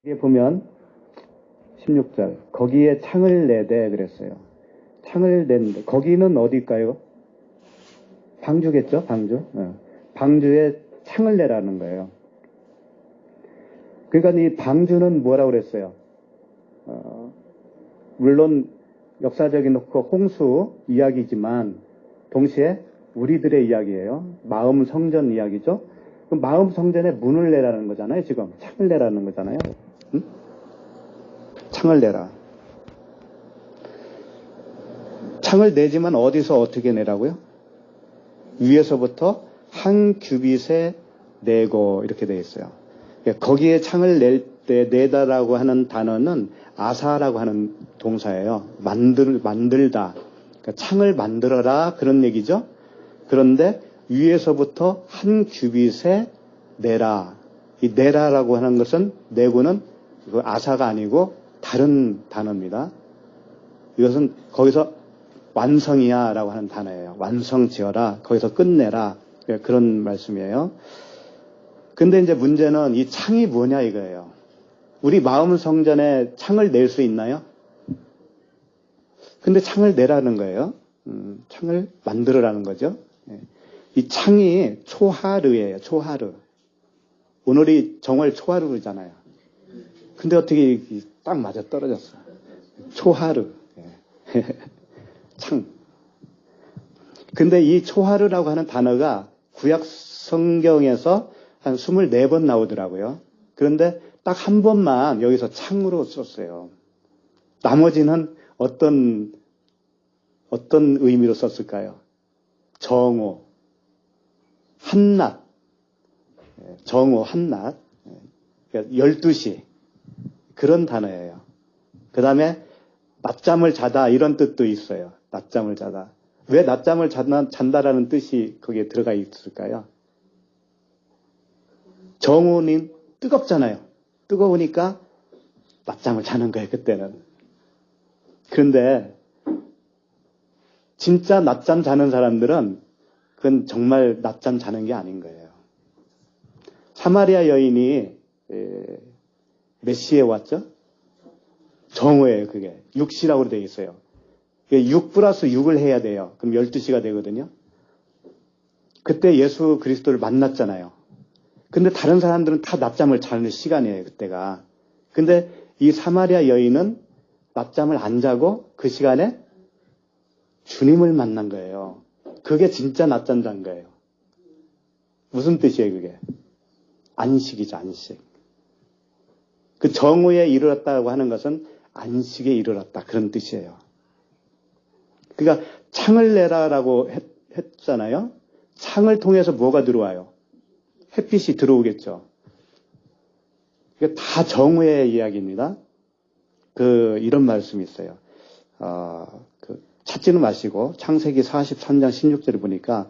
여기 보면 16절 거기에 창을 내되 그랬어요. 창을 낸데 거기는 어디일까요? 방주겠죠? 방주. 방주에 창을 내라는 거예요. 그러니까 이 방주는 뭐라고 그랬어요? 물론 역사적인 홍수 이야기지만 동시에 우리들의 이야기예요. 마음 성전 이야기죠. 그럼 마음 성전에 문을 내라는 거잖아요. 지금 창을 내라는 거잖아요. 응? 창을 내라. 창을 내지만 어디서 어떻게 내라고요? 위에서부터 한 규빗에 내고 이렇게 되어 있어요. 거기에 창을 낼 때 내다라고 하는 단어는 아사라고 하는 동사예요. 만들다. 그러니까 창을 만들어라 그런 얘기죠. 그런데 위에서부터 한 규빗에 내라. 이 내라라고 하는 것은 내고는 아사가 아니고 다른 단어입니다. 이것은 거기서 완성이야 라고 하는 단어예요. 완성 지어라. 거기서 끝내라. 그런 말씀이에요. 근데 이제 문제는 이 창이 뭐냐 이거예요. 우리 마음 성전에 창을 낼 수 있나요? 근데 창을 내라는 거예요. 창을 만들어라는 거죠. 이 창이 초하르예요. 초하르. 오늘이 정월 초하루잖아요. 근데 어떻게 딱 맞아 떨어졌어. 초하르. 창. 근데 이 초하르라고 하는 단어가 구약 성경에서 한 24번 나오더라고요. 그런데 딱 한 번만 여기서 창으로 썼어요. 나머지는 어떤 의미로 썼을까요? 정오, 한낮, 정오, 한낮, 12시 그런 단어예요. 그 다음에 낮잠을 자다 이런 뜻도 있어요. 낮잠을 자다. 왜 낮잠을 잔다라는 뜻이 거기에 들어가 있을까요? 정오는 뜨겁잖아요. 뜨거우니까 낮잠을 자는 거예요, 그때는. 그런데 진짜 낮잠 자는 사람들은 그건 정말 낮잠 자는 게 아닌 거예요. 사마리아 여인이 몇 시에 왔죠? 정오예요, 그게. 6시라고 되어 있어요. 6 플러스 6을 해야 돼요. 그럼 12시가 되거든요. 그때 예수 그리스도를 만났잖아요. 근데 다른 사람들은 다 낮잠을 자는 시간이에요, 그때가. 근데 이 사마리아 여인은 낮잠을 안 자고 그 시간에 주님을 만난 거예요. 그게 진짜 낮잠 잔 거예요. 무슨 뜻이에요, 그게? 안식이죠, 안식. 그 정오에 이르렀다고 하는 것은 안식에 이르렀다. 그런 뜻이에요. 그러니까 창을 내라라고 했잖아요. 창을 통해서 뭐가 들어와요? 햇빛이 들어오겠죠. 이게 다 정오의 이야기입니다. 이런 말씀이 있어요. 찾지는 마시고 창세기 43장 16절을 보니까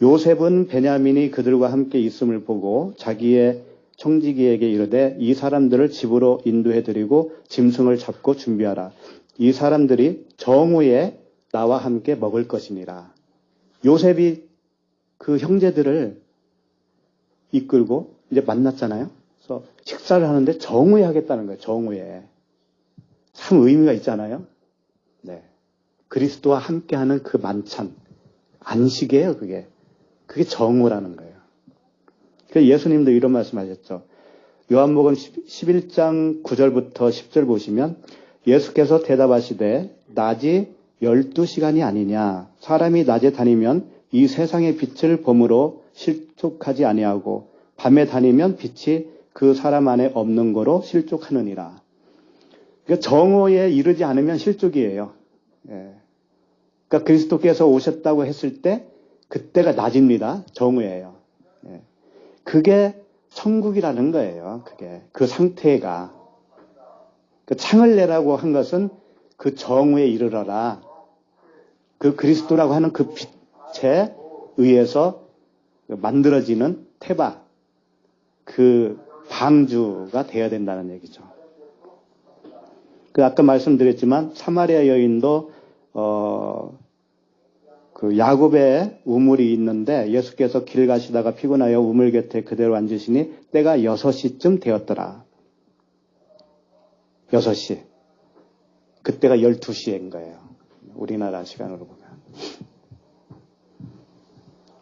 요셉은 베냐민이 그들과 함께 있음을 보고 자기의 청지기에게 이르되 이 사람들을 집으로 인도해드리고 짐승을 잡고 준비하라. 이 사람들이 정오에 나와 함께 먹을 것이니라. 요셉이 그 형제들을 이끌고 이제 만났잖아요. 그래서 식사를 하는데 정오에 하겠다는 거예요. 정오에. 참 의미가 있잖아요. 네. 그리스도와 함께하는 그 만찬. 안식이에요, 그게. 그게 정오라는 거예요. 그래서 예수님도 이런 말씀하셨죠. 요한복음 11장 9절부터 10절 보시면 예수께서 대답하시되 낮이 12시간이 아니냐. 사람이 낮에 다니면 이 세상의 빛을 범으로 실족하지 아니하고 밤에 다니면 빛이 그 사람 안에 없는 거로 실족하느니라. 그러니까 정오에 이르지 않으면 실족이에요. 그러니까 그리스도께서 오셨다고 했을 때 그때가 낮입니다. 정오예요. 그게 천국이라는 거예요. 그게 그 상태가. 그 창을 내라고 한 것은 그 정오에 이르러라. 그 그리스도라고 하는 그 빛에 의해서 만들어지는 태바, 그 방주가 되어야 된다는 얘기죠. 아까 말씀드렸지만 사마리아 여인도 그 야곱의 우물이 있는데 예수께서 길 가시다가 피곤하여 우물 곁에 그대로 앉으시니 때가 6시쯤 되었더라. 6시. 그때가 12시인 거예요. 우리나라 시간으로 보면.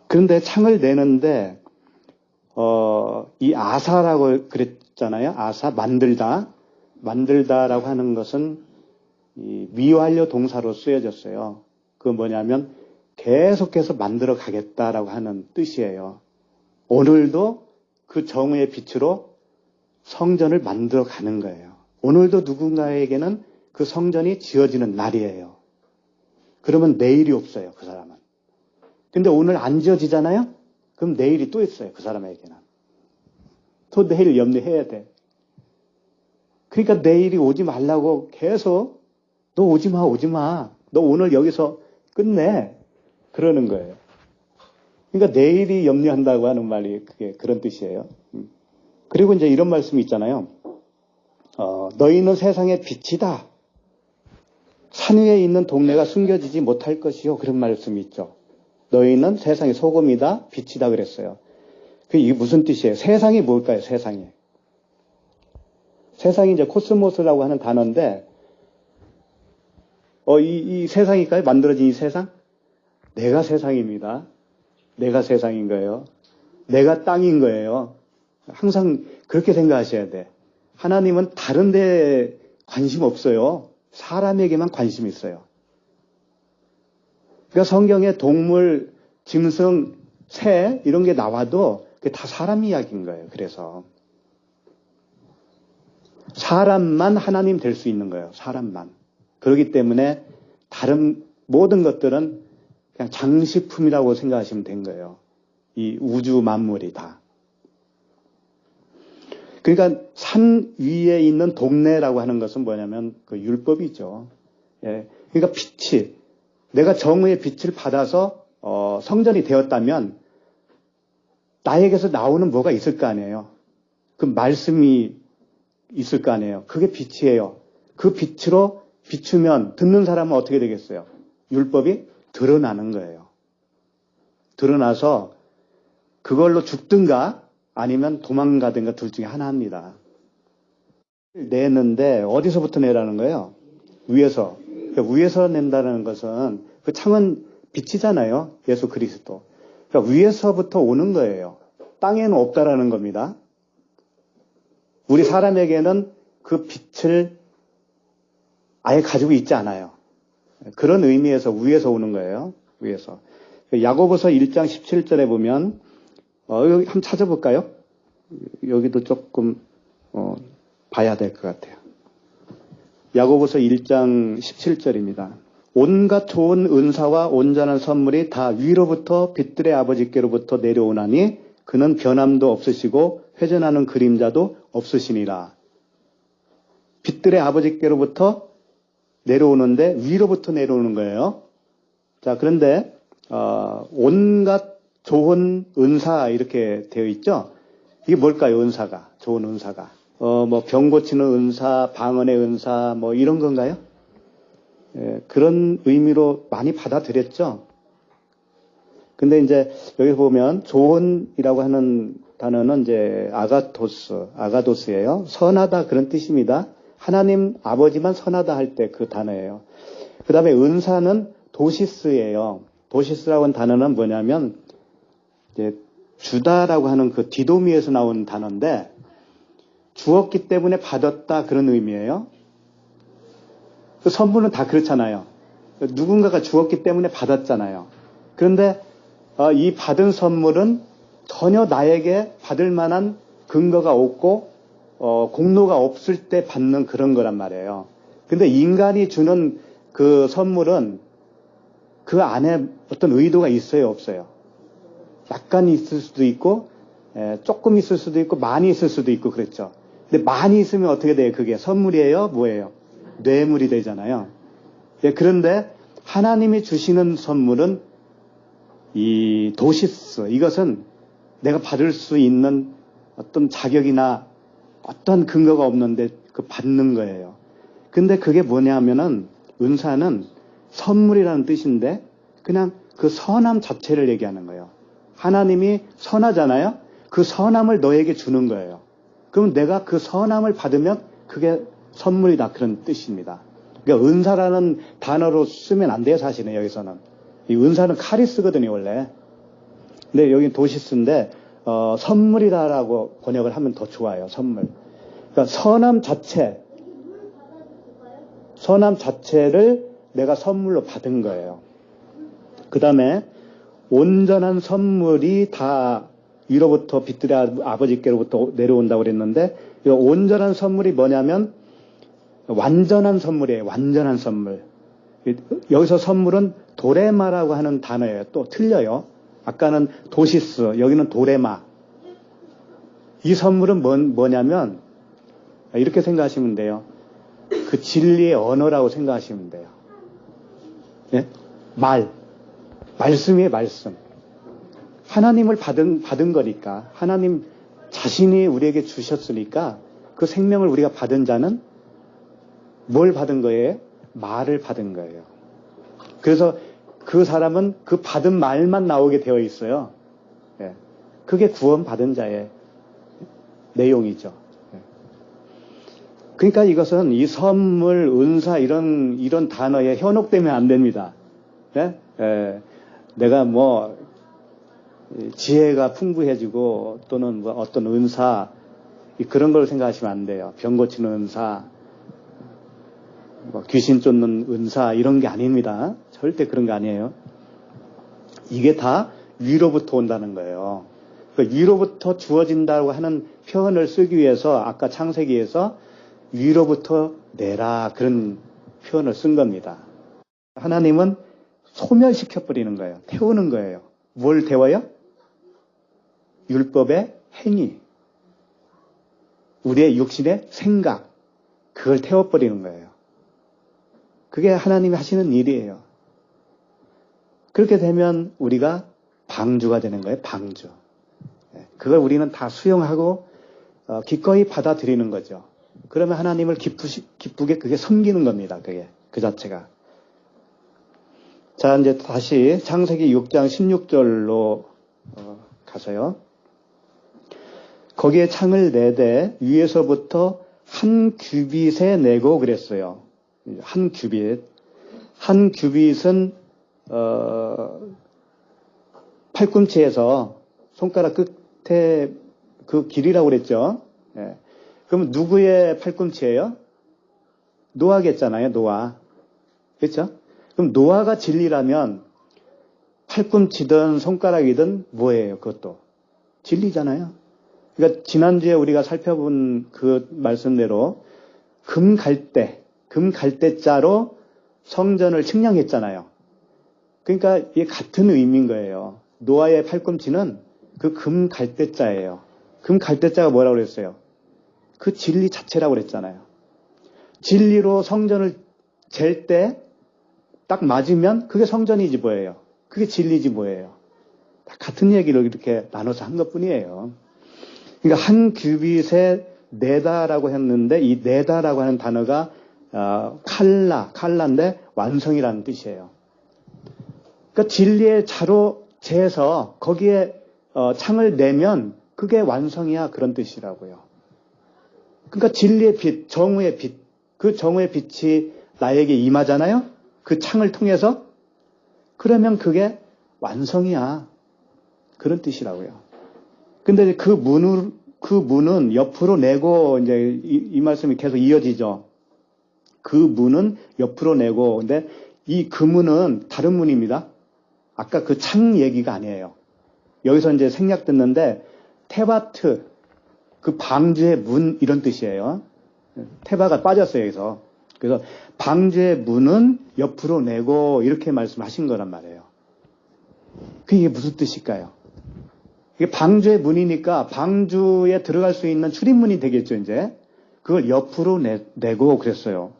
그런데 창을 내는데 이 아사라고 그랬잖아요. 아사, 만들다라고 하는 것은 이 미완료 동사로 쓰여졌어요. 그건 뭐냐면 계속해서 만들어 가겠다라고 하는 뜻이에요. 오늘도 그 정의의 빛으로 성전을 만들어 가는 거예요. 오늘도 누군가에게는 그 성전이 지어지는 날이에요. 그러면 내일이 없어요, 그 사람은. 근데 오늘 안 지어지잖아요? 그럼 내일이 또 있어요, 그 사람에게는. 또 내일 염려해야 돼. 그러니까 내일이 오지 말라고 계속 너 오지 마, 오지 마. 너 오늘 여기서 끝내. 그러는 거예요. 그러니까 내일이 염려한다고 하는 말이 그게 그런 뜻이에요. 그리고 이제 이런 말씀이 있잖아요. 너희는 세상의 빛이다. 산 위에 있는 동네가 숨겨지지 못할 것이요. 그런 말씀이 있죠. 너희는 세상의 소금이다, 빛이다 그랬어요. 이게 무슨 뜻이에요? 세상이 뭘까요? 세상이. 세상이 이제 코스모스라고 하는 단어인데, 이 세상일까요? 만들어진 이 세상? 내가 세상입니다. 내가 세상인 거예요. 내가 땅인 거예요. 항상 그렇게 생각하셔야 돼. 하나님은 다른 데 관심 없어요. 사람에게만 관심 있어요. 그러니까 성경에 동물, 짐승, 새 이런 게 나와도 그게 다 사람 이야기인 거예요. 그래서 사람만 하나님 될 수 있는 거예요. 사람만. 그렇기 때문에 다른 모든 것들은 그냥 장식품이라고 생각하시면 된 거예요. 이 우주 만물이 다. 그러니까 산 위에 있는 동네라고 하는 것은 뭐냐면 그 율법이죠. 예. 그러니까 빛이 내가 정의의 빛을 받아서 성전이 되었다면 나에게서 나오는 뭐가 있을 거 아니에요. 그 말씀이 있을 거 아니에요. 그게 빛이에요. 그 빛으로 비추면 듣는 사람은 어떻게 되겠어요? 율법이 드러나는 거예요. 드러나서 그걸로 죽든가 아니면 도망가든가 둘 중에 하나입니다. 내는데 어디서부터 내라는 거예요? 위에서. 그러니까 위에서 낸다는 것은 그 창은 빛이잖아요. 예수 그리스도. 그러니까 위에서부터 오는 거예요. 땅에는 없다라는 겁니다. 우리 사람에게는 그 빛을 아예 가지고 있지 않아요. 그런 의미에서 위에서 오는 거예요. 위에서. 야고보서 1장 17절에 보면 여기 한번 찾아볼까요? 여기도 조금 봐야 될 것 같아요. 야고보서 1장 17절입니다. 온갖 좋은 은사와 온전한 선물이 다 위로부터 빛들의 아버지께로부터 내려오나니 그는 변함도 없으시고 회전하는 그림자도 없으시니라. 빛들의 아버지께로부터 내려오는데 위로부터 내려오는 거예요. 자, 그런데 온갖 좋은 은사 이렇게 되어 있죠. 이게 뭘까요? 은사가. 좋은 은사가. 뭐 병 고치는 은사, 방언의 은사 뭐 이런 건가요? 예, 그런 의미로 많이 받아들였죠. 근데 이제 여기 보면 좋은이라고 하는 단어는 이제 아가도스예요. 선하다 그런 뜻입니다. 하나님 아버지만 선하다 할 때 그 단어예요. 그 다음에 은사는 도시스예요. 도시스라고 하는 단어는 뭐냐면 이제 주다라고 하는 그 디도미에서 나온 단어인데 주었기 때문에 받았다 그런 의미예요. 그 선물은 다 그렇잖아요. 누군가가 주었기 때문에 받았잖아요. 그런데 이 받은 선물은 전혀 나에게 받을 만한 근거가 없고 공로가 없을 때 받는 그런 거란 말이에요. 근데 인간이 주는 그 선물은 그 안에 어떤 의도가 있어요, 없어요? 약간 있을 수도 있고 조금 있을 수도 있고 많이 있을 수도 있고 그랬죠. 근데 많이 있으면 어떻게 돼요? 그게 선물이에요? 뭐예요? 뇌물이 되잖아요. 예, 그런데 하나님이 주시는 선물은 이 도시스, 이것은 내가 받을 수 있는 어떤 자격이나 어떤 근거가 없는데 그 받는 거예요. 근데 그게 뭐냐면은 은사는 선물이라는 뜻인데 그냥 그 선함 자체를 얘기하는 거예요. 하나님이 선하잖아요. 그 선함을 너에게 주는 거예요. 그럼 내가 그 선함을 받으면 그게 선물이다 그런 뜻입니다. 그러니까 은사라는 단어로 쓰면 안 돼요, 사실은 여기서는. 이 은사는 카리스거든요, 원래. 근데 여기 도시스인데 선물이다라고 번역을 하면 더 좋아요, 선물. 그러니까 선함 자체를 내가 선물로 받은 거예요. 그 다음에 온전한 선물이 다 위로부터 빛들의 아버지께로부터 내려온다고 그랬는데, 이 온전한 선물이 뭐냐면 완전한 선물이에요. 완전한 선물. 여기서 선물은 도레마라고 하는 단어예요. 또 틀려요. 아까는 도시스, 여기는 도레마. 이 선물은 뭐냐면 이렇게 생각하시면 돼요. 그 진리의 언어라고 생각하시면 돼요. 예? 말씀이에요, 말씀. 하나님을 받은 거니까, 하나님 자신이 우리에게 주셨으니까 그 생명을 우리가 받은 자는 뭘 받은 거예요? 말을 받은 거예요. 그래서 그 사람은 그 받은 말만 나오게 되어 있어요. 예. 그게 구원받은 자의 내용이죠. 예. 그러니까 이것은 이 선물, 은사 이런 단어에 현혹되면 안 됩니다. 예? 예. 내가 뭐 지혜가 풍부해지고 또는 뭐 어떤 은사 그런 걸 생각하시면 안 돼요. 병 고치는 은사, 뭐 귀신 쫓는 은사 이런 게 아닙니다. 절대 그런 게 아니에요. 이게 다 위로부터 온다는 거예요. 그러니까 위로부터 주어진다고 하는 표현을 쓰기 위해서 아까 창세기에서 위로부터 내라 그런 표현을 쓴 겁니다. 하나님은 소멸시켜버리는 거예요. 태우는 거예요. 뭘 태워요? 율법의 행위. 우리의 육신의 생각. 그걸 태워버리는 거예요. 그게 하나님이 하시는 일이에요. 그렇게 되면 우리가 방주가 되는 거예요. 방주. 그걸 우리는 다 수용하고 기꺼이 받아들이는 거죠. 그러면 하나님을 기쁘게 그게 섬기는 겁니다. 그게 그 자체가. 자, 이제 다시 창세기 6장 16절로 가서요. 거기에 창을 내되 위에서부터 한 규빗에 내고 그랬어요. 한 규빗. 한 규빗은 팔꿈치에서 손가락 끝에 그 길이라고 그랬죠. 예. 그럼 누구의 팔꿈치예요? 노아겠잖아요. 노아. 그렇죠? 그럼 노아가 진리라면 팔꿈치든 손가락이든 뭐예요? 그것도 진리잖아요. 그러니까 지난주에 우리가 살펴본 그 말씀대로 금 갈대자로 성전을 측량했잖아요. 그러니까 이게 같은 의미인 거예요. 노아의 팔꿈치는 그 금 갈대자예요. 금 갈대자가 뭐라고 그랬어요? 그 진리 자체라고 그랬잖아요. 진리로 성전을 잴 때 딱 맞으면 그게 성전이지 뭐예요. 그게 진리지 뭐예요. 다 같은 얘기를 이렇게 나눠서 한 것뿐이에요. 그러니까 한 규빗에 내다라고 했는데 이 내다라고 하는 단어가 칼라인데 완성이라는 뜻이에요. 그러니까 진리의 자로 재서 거기에 창을 내면 그게 완성이야 그런 뜻이라고요. 그러니까 진리의 빛, 정의의 빛, 그 정의의 빛이 나에게 임하잖아요. 그 창을 통해서 그러면 그게 완성이야 그런 뜻이라고요. 근데 그 문은 옆으로 내고 이제 이 말씀이 계속 이어지죠. 그 문은 옆으로 내고 근데 이 그 문은 다른 문입니다. 아까 그 창 얘기가 아니에요. 여기서 이제 생략 듣는데 테바트 그 방주의 문 이런 뜻이에요. 테바가 빠졌어요 여기서. 그래서 방주의 문은 옆으로 내고 이렇게 말씀하신 거란 말이에요. 그게 무슨 뜻일까요? 이게 방주의 문이니까 방주에 들어갈 수 있는 출입문이 되겠죠 이제. 그걸 옆으로 내고 그랬어요.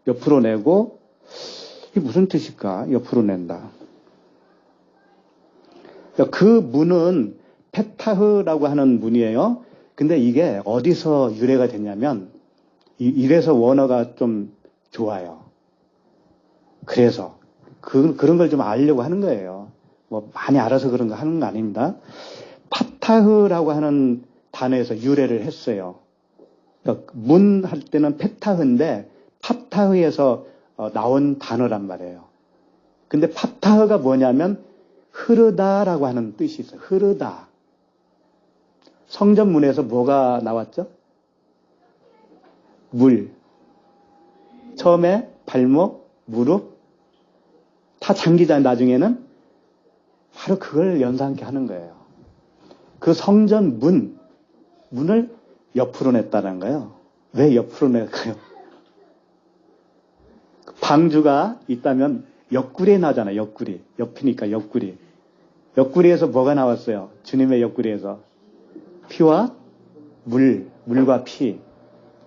옆으로 내고 이게 무슨 뜻일까? 옆으로 낸다. 그 문은 페타흐라고 하는 문이에요. 근데 이게 어디서 유래가 됐냐면 이래서 원어가 좀 좋아요. 그래서 그런 걸 좀 알려고 하는 거예요. 뭐 많이 알아서 그런 거 하는 거 아닙니다. 파타흐라고 하는 단어에서 유래를 했어요. 그러니까 문 할 때는 페타흐인데 파타흐에서 나온 단어란 말이에요. 근데 파타흐가 뭐냐면 흐르다라고 하는 뜻이 있어요. 흐르다. 성전 문에서 뭐가 나왔죠? 물. 처음에 발목, 무릎 다 잠기자 나중에는 바로 그걸 연상케 하는 거예요. 그 성전 문을 옆으로 냈다는 거예요. 왜 옆으로 낼까요? 방주가 있다면 옆구리에 나잖아요. 옆구리. 옆이니까 옆구리. 옆구리에서 뭐가 나왔어요? 주님의 옆구리에서. 피와 물과 피.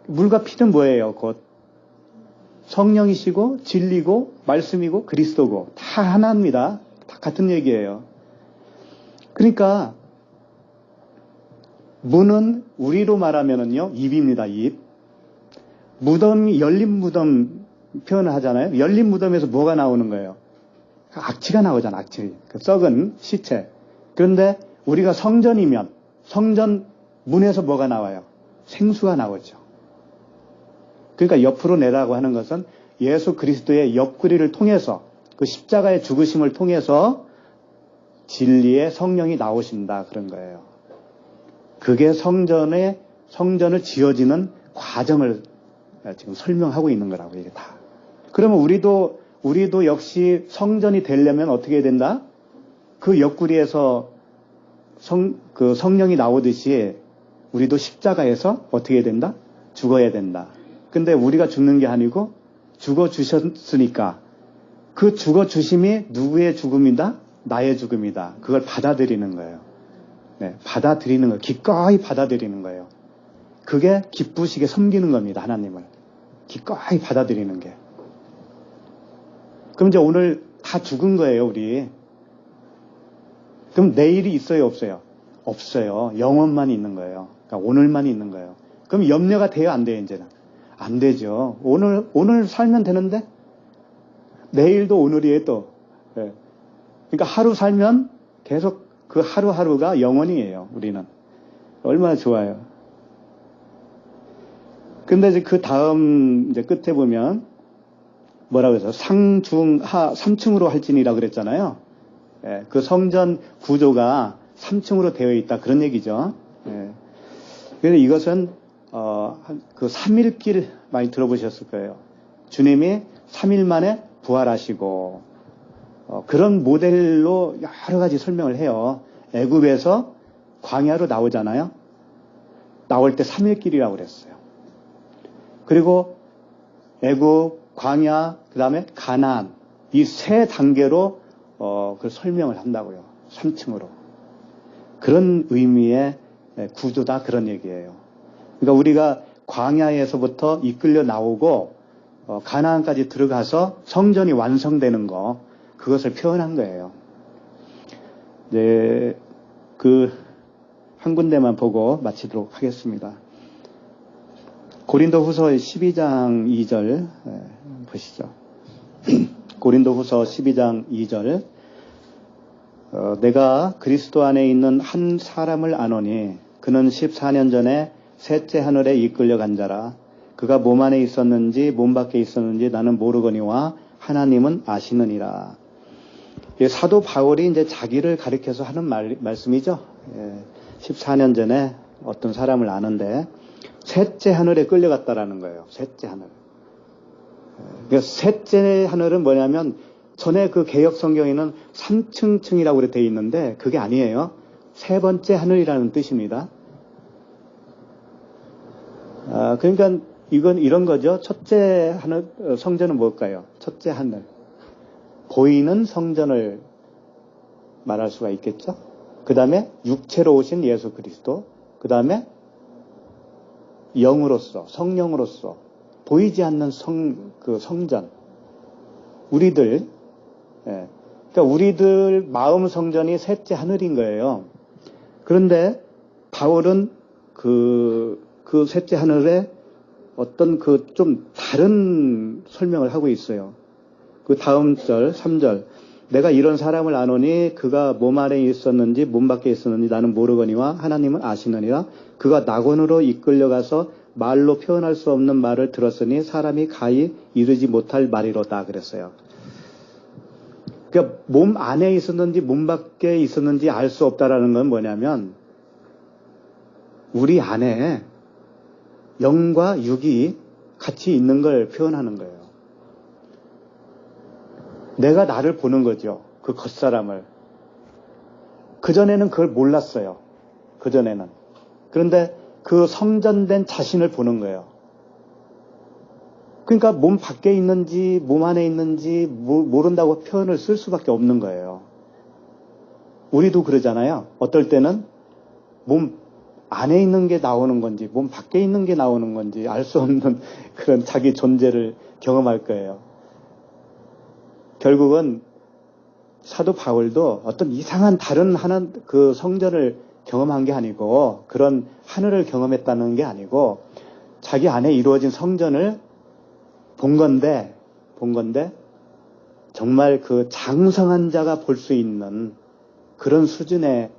물과 피는 뭐예요? 곧 성령이시고 진리고 말씀이고 그리스도고 다 하나입니다. 다 같은 얘기예요. 그러니까 문은 우리로 말하면은요, 입입니다. 입. 무덤이 열린 무덤 표현을 하잖아요. 열린 무덤에서 뭐가 나오는 거예요? 악취가 나오잖아. 악취. 그 썩은 시체. 그런데 우리가 성전이면 성전 문에서 뭐가 나와요? 생수가 나오죠. 그러니까 옆으로 내라고 하는 것은 예수 그리스도의 옆구리를 통해서 그 십자가의 죽으심을 통해서 진리의 성령이 나오신다 그런 거예요. 그게 성전을 지어지는 과정을 지금 설명하고 있는 거라고 이게 다. 그러면 우리도 역시 성전이 되려면 어떻게 해야 된다? 그 옆구리에서 그 성령이 나오듯이 우리도 십자가에서 어떻게 해야 된다? 죽어야 된다. 근데 우리가 죽는 게 아니고 죽어 주셨으니까 그 죽어 주심이 누구의 죽음이다? 나의 죽음이다. 그걸 받아들이는 거예요. 네, 받아들이는 거, 기꺼이 받아들이는 거예요. 그게 기쁘시게 섬기는 겁니다. 하나님을. 기꺼이 받아들이는 게. 그럼 이제 오늘 다 죽은 거예요, 우리. 그럼 내일이 있어요, 없어요? 없어요. 영원만 있는 거예요. 그러니까 오늘만 있는 거예요. 그럼 염려가 돼요, 안 돼요, 이제는? 안 되죠. 오늘 살면 되는데? 내일도 오늘이에요, 또. 네. 그러니까 하루 살면 계속 그 하루하루가 영원이에요, 우리는. 얼마나 좋아요. 근데 이제 그 다음 이제 끝에 보면 뭐라고 해서 상중하 3층으로 할지니라 그랬잖아요. 예, 그 성전 구조가 3층으로 되어 있다 그런 얘기죠. 예. 그래서 이것은 그 3일길 많이 들어보셨을 거예요. 주님이 3일 만에 부활하시고 그런 모델로 여러 가지 설명을 해요. 애굽에서 광야로 나오잖아요. 나올 때 3일길이라고 그랬어요. 그리고 애굽, 광야, 그 다음에 가나안 이 세 단계로 그걸 설명을 한다고요. 3층으로. 그런 의미의 구조다 그런 얘기예요. 그러니까 우리가 광야에서부터 이끌려 나오고 가나안까지 들어가서 성전이 완성되는 거 그것을 표현한 거예요. 이제 그 한 군데만 보고 마치도록 하겠습니다. 고린도후서 12장 2절 보시죠. 고린도후서 12장 2절 내가 그리스도 안에 있는 한 사람을 아노니 그는 14년 전에 셋째 하늘에 이끌려 간 자라. 그가 몸 안에 있었는지 몸 밖에 있었는지 나는 모르거니와 하나님은 아시느니라. 사도 바울이 이제 자기를 가리켜서 하는 말씀이죠. 14년 전에 어떤 사람을 아는데 셋째 하늘에 끌려갔다라는 거예요. 셋째 하늘. 그러니까 셋째 하늘은 뭐냐면 전에 그 개역 성경에는 3층층이라고 되어 있는데 그게 아니에요. 세 번째 하늘이라는 뜻입니다. 그러니까 이건 이런 거죠. 첫째 하늘 성전은 뭘까요? 첫째 하늘. 보이는 성전을 말할 수가 있겠죠. 그 다음에 육체로 오신 예수 그리스도. 그 다음에 영으로서 성령으로서 보이지 않는 성전. 우리들 그러니까 우리들 마음 성전이 셋째 하늘인 거예요. 그런데 바울은 그 셋째 하늘에 어떤 그 좀 다른 설명을 하고 있어요. 그 다음 절 3절 내가 이런 사람을 아노니 그가 몸 안에 있었는지 몸 밖에 있었는지 나는 모르거니와 하나님은 아시느니라. 그가 낙원으로 이끌려가서 말로 표현할 수 없는 말을 들었으니 사람이 가히 이르지 못할 말이로다 그랬어요. 그러니까 몸 안에 있었는지 몸 밖에 있었는지 알 수 없다라는 건 뭐냐면 우리 안에 영과 육이 같이 있는 걸 표현하는 거예요. 내가 나를 보는 거죠. 그 겉사람을. 그전에는 그걸 몰랐어요. 그전에는. 그런데 그 성전된 자신을 보는 거예요. 그러니까 몸 밖에 있는지 몸 안에 있는지 모른다고 표현을 쓸 수밖에 없는 거예요. 우리도 그러잖아요. 어떨 때는 몸 안에 있는 게 나오는 건지 몸 밖에 있는 게 나오는 건지 알 수 없는 그런 자기 존재를 경험할 거예요. 결국은 사도 바울도 어떤 이상한 다른 하나 그 성전을 경험한 게 아니고 그런 하늘을 경험했다는 게 아니고 자기 안에 이루어진 성전을 본 건데 정말 그 장성한 자가 볼 수 있는 그런 수준의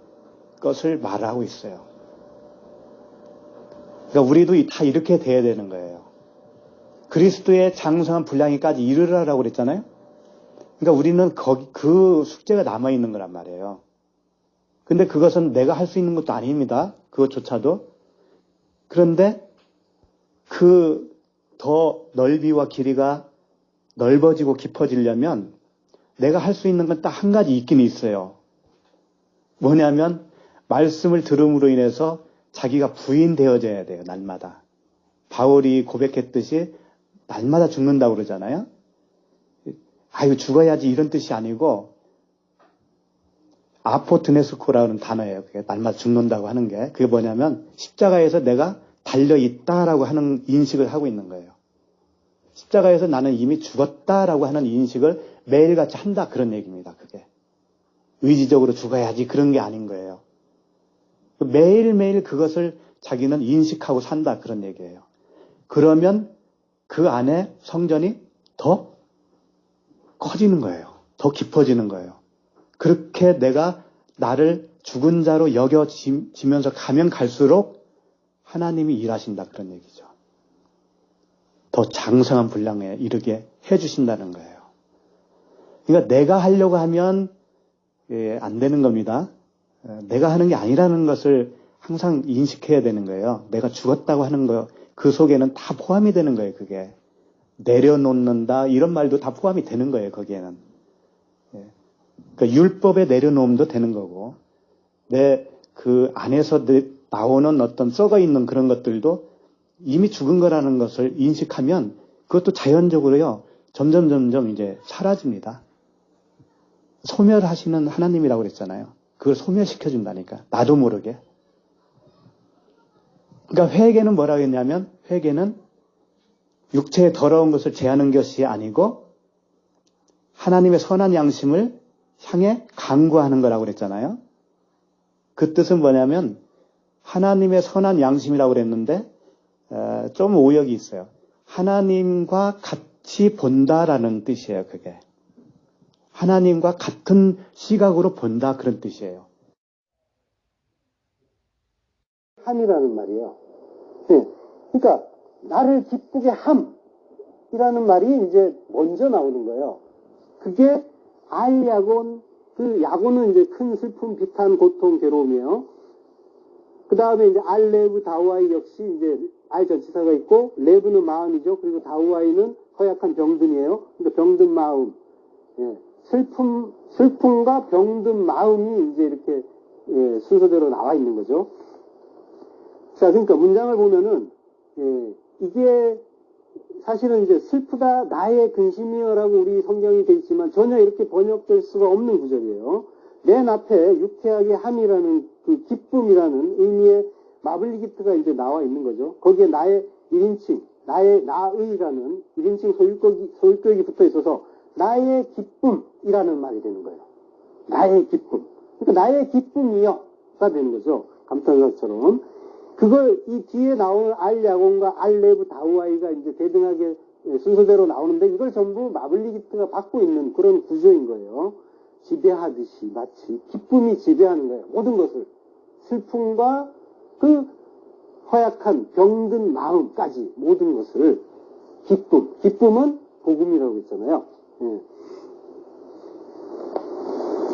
것을 말하고 있어요. 그러니까 우리도 다 이렇게 돼야 되는 거예요. 그리스도의 장성한 분량에까지 이르라라고 그랬잖아요. 그러니까 우리는 그 숙제가 남아있는 거란 말이에요. 근데 그것은 내가 할 수 있는 것도 아닙니다. 그것조차도. 그런데 그 더 넓이와 길이가 넓어지고 깊어지려면 내가 할 수 있는 건 딱 한 가지 있긴 있어요. 뭐냐면 말씀을 들음으로 인해서 자기가 부인되어져야 돼요. 날마다. 바울이 고백했듯이 날마다 죽는다고 그러잖아요. 아유 죽어야지 이런 뜻이 아니고 아포트네스코라는 단어예요. 그게 날마다 죽는다고 하는 게. 그게 뭐냐면 십자가에서 내가 달려있다라고 하는 인식을 하고 있는 거예요. 십자가에서 나는 이미 죽었다라고 하는 인식을 매일같이 한다 그런 얘기입니다. 그게. 의지적으로 죽어야지 그런 게 아닌 거예요. 매일매일 그것을 자기는 인식하고 산다 그런 얘기예요. 그러면 그 안에 성전이 더 커지는 거예요. 더 깊어지는 거예요. 그렇게 내가 나를 죽은 자로 여겨지면서 가면 갈수록 하나님이 일하신다 그런 얘기죠. 더 장성한 분량에 이르게 해주신다는 거예요. 그러니까 내가 하려고 하면 안 되는 겁니다. 내가 하는 게 아니라는 것을 항상 인식해야 되는 거예요. 내가 죽었다고 하는 거, 그 속에는 다 포함이 되는 거예요, 그게. 내려놓는다, 이런 말도 다 포함이 되는 거예요, 거기에는. 그러니까 율법에 내려놓음도 되는 거고, 그 안에서 나오는 어떤 썩어 있는 그런 것들도 이미 죽은 거라는 것을 인식하면 그것도 자연적으로요, 점점 이제 사라집니다. 소멸하시는 하나님이라고 그랬잖아요. 그걸 소멸시켜준다니까. 나도 모르게. 그러니까 회개는 뭐라고 했냐면, 회개는 육체의 더러운 것을 제하는 것이 아니고 하나님의 선한 양심을 향해 간구하는 거라고 그랬잖아요. 그 뜻은 뭐냐면 하나님의 선한 양심이라고 그랬는데 좀 오역이 있어요. 하나님과 같이 본다라는 뜻이에요. 그게. 하나님과 같은 시각으로 본다 그런 뜻이에요. 함이라는 말이에요. 네. 그러니까 나를 기쁘게 함이라는 말이 이제 먼저 나오는 거예요. 그게 알야곤, 그 야곤은 이제 큰 슬픔, 비탄, 고통, 괴로움이에요. 그 다음에 이제 알레브, 다우아이 역시 이제 알 전치사가 있고, 레브는 마음이죠. 그리고 다우아이는 허약한 병든이에요. 그러니까 병든 마음. 예. 슬픔과 병든 마음이 이제 이렇게 순서대로 나와 있는 거죠. 자, 그러니까 문장을 보면은 이게 사실은 이제 슬프다 나의 근심이여라고 우리 성경이 돼 있지만 전혀 이렇게 번역될 수가 없는 구절이에요. 맨 앞에 유쾌하게 함이라는 그 기쁨이라는 의미의 마블리기트가 이제 나와 있는 거죠. 거기에 나의 1인칭, 나의라는 1인칭 소유격이 붙어 있어서 나의 기쁨이라는 말이 되는 거예요. 나의 기쁨. 그러니까 나의 기쁨이여가 되는 거죠. 감탄사처럼. 그걸 이 뒤에 나오는 알야곤과 알레브 다우아이가 이제 대등하게 순서대로 나오는데 이걸 전부 마블리기트가 받고 있는 그런 구조인 거예요. 지배하듯이 마치 기쁨이 지배하는 거예요. 모든 것을. 슬픔과 그 허약한 병든 마음까지 모든 것을 기쁨은 복음이라고 했잖아요. 예.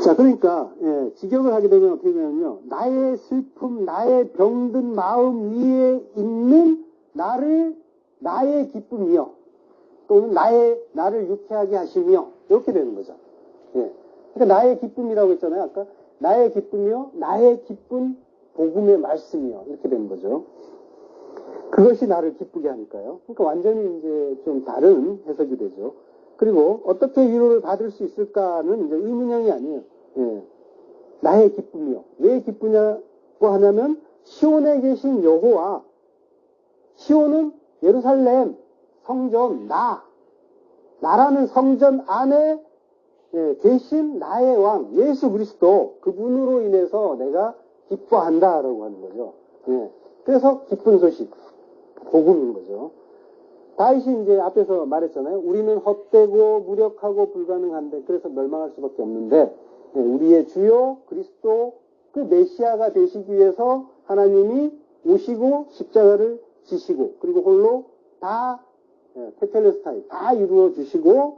자, 그러니까 직역을 하게 되면 어떻게 되냐면요, 나의 슬픔, 나의 병든 마음 위에 있는 나의 기쁨이요, 또는 나를 유쾌하게 하시며, 이렇게 되는 거죠. 예. 그러니까 나의 기쁨이라고 했잖아요. 아까 나의 기쁨이요, 나의 기쁜 복음의 말씀이요, 이렇게 되는 거죠. 그것이 나를 기쁘게 하니까요. 그러니까 완전히 이제 좀 다른 해석이 되죠. 그리고 어떻게 위로를 받을 수 있을까는 이제 의문형이 아니에요. 예. 나의 기쁨이요. 왜 기쁘냐고 하냐면 시온에 계신 여호와, 시온은 예루살렘 성전, 나라는 성전 안에 계신 나의 왕 예수 그리스도, 그분으로 인해서 내가 기뻐한다라고 하는 거죠. 예. 그래서 기쁜 소식, 복음인 거죠. 다윗이 이제 앞에서 말했잖아요. 우리는 헛되고 무력하고 불가능한데, 그래서 멸망할 수밖에 없는데, 우리의 주요 그리스도 그 메시아가 되시기 위해서 하나님이 오시고 십자가를 지시고, 그리고 홀로 다 테텔레스타이 다 이루어 주시고,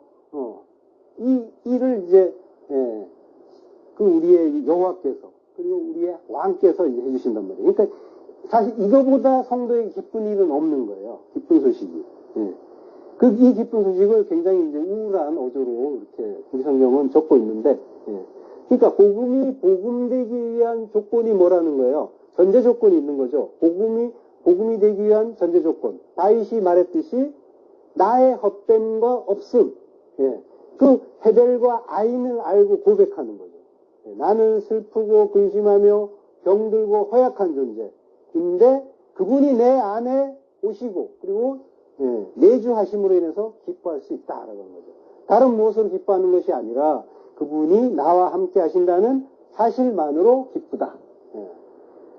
이 일을 이제 그 우리의 여호와께서, 그리고 우리의 왕께서 이제 해주신단 말이에요. 그러니까 사실 이거보다 성도에게 기쁜 일은 없는 거예요. 기쁜 소식이. 이 기쁜 소식을 굉장히 이제 우울한 어조로 이렇게 우리 성경은 적고 있는데, 그러니까 복음이 복음되기 위한 조건이 뭐라는 거예요? 전제 조건이 있는 거죠. 복음이 되기 위한 전제 조건. 다윗이 말했듯이 나의 헛됨과 없음. 그 헤벨과 아인을 알고 고백하는 거죠. 나는 슬프고 근심하며 병들고 허약한 존재인데 그분이 내 안에 오시고, 그리고 내주하심으로 인해서 기뻐할 수 있다라고 하는 거죠. 다른 무엇으로 기뻐하는 것이 아니라 그분이 나와 함께 하신다는 사실만으로 기쁘다,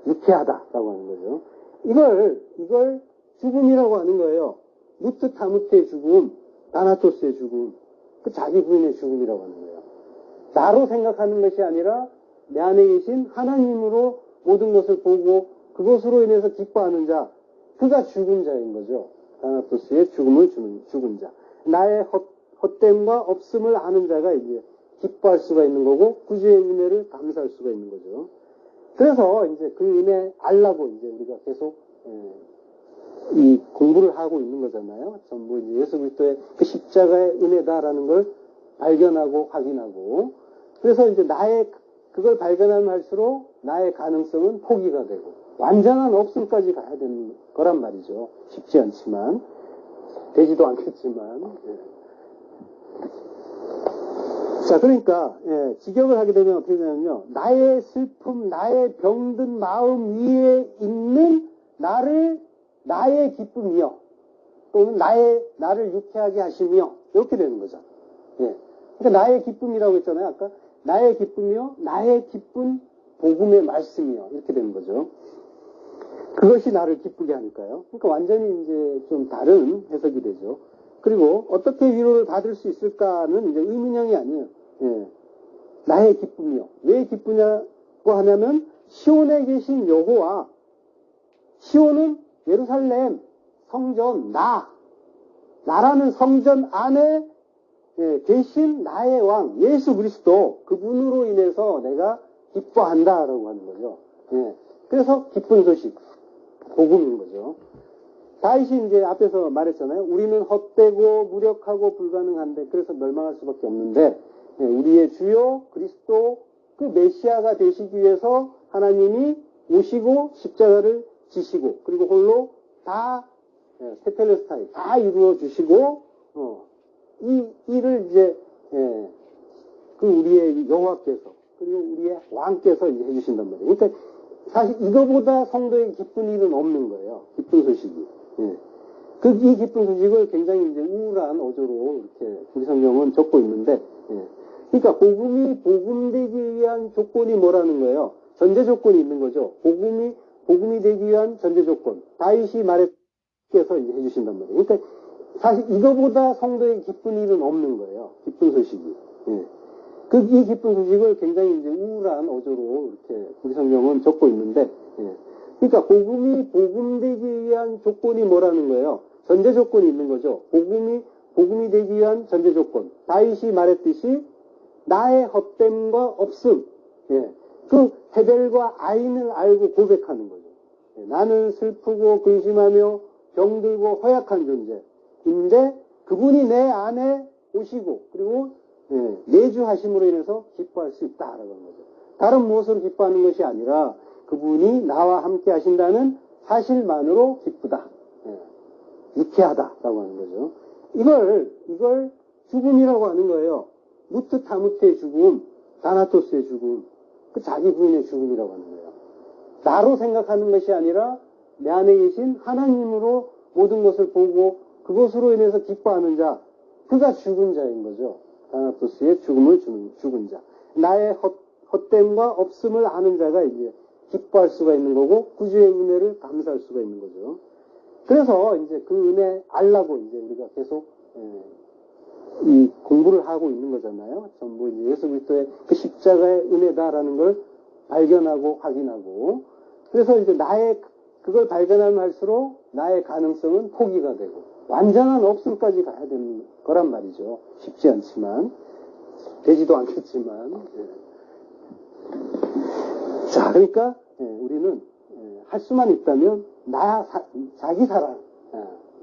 유쾌하다라고 하는 거죠. 이걸 죽음이라고 하는 거예요. 무트 타무트의 죽음, 다나토스의 죽음, 그 자기 부인의 죽음이라고 하는 거예요. 나로 생각하는 것이 아니라 내 안에 계신 하나님으로 모든 것을 보고 그것으로 인해서 기뻐하는 자, 그가 죽은 자인 거죠. 다나토스의 죽음을 주는 죽은 자. 나의 헛됨과 없음을 아는 자가 이제 기뻐할 수가 있는 거고, 구주의 은혜를 감사할 수가 있는 거죠. 그래서 이제 그 은혜 알라고 이제 우리가 계속 이 공부를 하고 있는 거잖아요. 전부 이제 예수 그리스도의 그 십자가의 은혜다라는 걸 발견하고 확인하고, 그래서 이제 그걸 발견하면 할수록 나의 가능성은 포기가 되고 완전한 없음까지 가야 되는 거란 말이죠. 쉽지 않지만, 되지도 않겠지만. 자, 그러니까 직역을 하게 되면 어떻게 되냐면요, 나의 슬픔, 나의 병든 마음 위에 있는 나의 기쁨이요, 또는 나를 유쾌하게 하시며, 이렇게 되는 거죠. 그러니까 나의 기쁨이라고 했잖아요. 아까 나의 기쁨이요, 나의 기쁜 복음의 말씀이요, 이렇게 되는 거죠. 그것이 나를 기쁘게 하니까요. 그러니까 완전히 이제 좀 다른 해석이 되죠. 그리고 어떻게 위로를 받을 수 있을까는 이제 의문형이 아니에요. 나의 기쁨이요. 왜 기쁘냐고 하냐면 시온에 계신 여호와, 시온은 예루살렘 성전, 나라는 성전 안에 계신 나의 왕 예수 그리스도, 그분으로 인해서 내가 기뻐한다라고 하는 거죠. 그래서 기쁜 소식, 복음인 거죠. 다윗이 이제 앞에서 말했잖아요. 우리는 헛되고 무력하고 불가능한데, 그래서 멸망할 수밖에 없는데, 우리의 주요 그리스도 그 메시아가 되시기 위해서 하나님이 오시고 십자가를 지시고, 그리고 홀로 다 테텔레스타이 다 이루어 주시고, 이 일을 이제 그 우리의 여호와께서, 그리고 우리의 왕께서 이제 해주신단 말이에요. 그러니까 사실 이거보다 성도에게 기쁜 일은 없는 거예요. 기쁜 소식이. 이 기쁜 소식을 굉장히 이제 우울한 어조로 이렇게 우리 성경은 적고 있는데, 그러니까 복음이 복음되기 위한 조건이 뭐라는 거예요? 전제 조건이 있는 거죠. 복음이 되기 위한 전제 조건. 다윗이 말했께서 이제 해주신단 말이에요. 그러니까 사실 이거보다 성도에게 기쁜 일은 없는 거예요. 기쁜 소식이. 이 기쁜 소식을 굉장히 이제 우울한 어조로 이렇게 우리 성경은 적고 있는데, 그러니까 복음이 복음되기 위한 조건이 뭐라는 거예요? 전제 조건이 있는 거죠. 복음이 되기 위한 전제 조건. 다윗이 말했듯이 나의 헛됨과 없음. 예. 그 헤벨과 아인을 알고 고백하는 거죠. 예. 나는 슬프고 근심하며 병들고 허약한 존재인데 그분이 내 안에 오시고 그리고 예, 내주하심으로 인해서 기뻐할 수 있다라는 거죠. 다른 무엇으로 기뻐하는 것이 아니라 그분이 나와 함께 하신다는 사실만으로 기쁘다. 예. 유쾌하다라고 하는 거죠. 이걸 죽음이라고 하는 거예요. 무트 타무트의 죽음, 다나토스의 죽음, 그 자기 부인의 죽음이라고 하는 거예요. 나로 생각하는 것이 아니라 내 안에 계신 하나님으로 모든 것을 보고 그것으로 인해서 기뻐하는 자, 그가 죽은 자인 거죠. 다나토스의 죽음을 주는 죽은 자. 나의 헛됨과 없음을 아는 자가 이제 기뻐할 수가 있는 거고 구주의 은혜를 감사할 수가 있는 거죠. 그래서 이제 그 은혜 알라고 이제 우리가 계속 이 공부를 하고 있는 거잖아요. 전부 이제 예수 그리스도의 그 십자가의 은혜다라는 걸 발견하고 확인하고 그래서 이제 그걸 발견하면 할수록 나의 가능성은 포기가 되고 완전한 없음까지 가야 되는 거란 말이죠. 쉽지 않지만 되지도 않겠지만 자 그러니까 우리는 할 수만 있다면 자기 사랑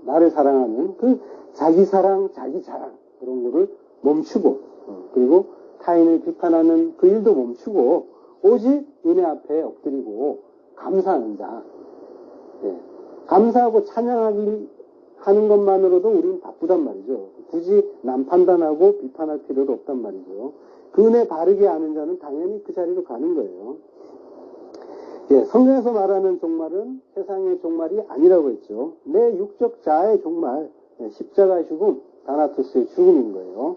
나를 사랑하는 그 자기 사랑 자기 자랑 그런 거를 멈추고 그리고 타인을 비판하는 그 일도 멈추고 오직 은혜 앞에 엎드리고 감사하는 자 감사하고 찬양하기 하는 것만으로도 우리는 바쁘단 말이죠. 굳이 남 판단하고 비판할 필요도 없단 말이죠. 그 은혜 바르게 아는 자는 당연히 그 자리로 가는 거예요. 예, 성경에서 말하는 종말은 세상의 종말이 아니라고 했죠. 내 육적 자아의 종말, 십자가의 죽음, 다나토스의 죽음인 거예요.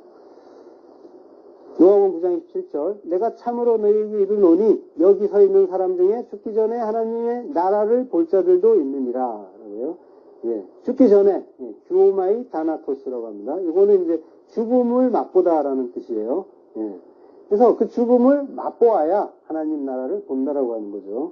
요한복음 9장 27절 내가 참으로 너희에게 이르노니 여기 서 있는 사람 중에 죽기 전에 하나님의 나라를 볼 자들도 있느니라. 라고요. 예, 죽기 전에 주오마이 다나토스라고 합니다. 이거는 이제 죽음을 맛보다라는 뜻이에요. 예. 그래서 그 죽음을 맛보아야 하나님 나라를 본다라고 하는 거죠.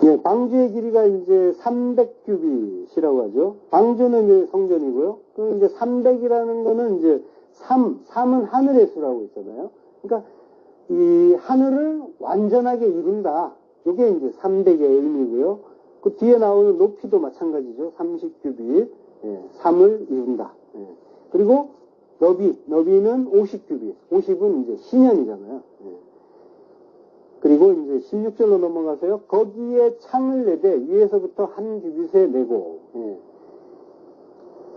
예, 방주의 길이가 이제 300규빗이라고 하죠. 방주는 이제 성전이고요. 그 이제 300이라는 거는 이제 3은 하늘의 수라고 있잖아요. 그러니까 이 하늘을 완전하게 이룬다. 이게 이제 300의 의미고요. 그 뒤에 나오는 높이도 마찬가지죠. 30규빗. 예, 3을 이룬다. 예. 그리고 너비는 50규빗. 50은 이제 시년이잖아요. 예. 그리고 이제 16절로 넘어가서요. 거기에 창을 내되 위에서부터 한 규빗에 내고. 예.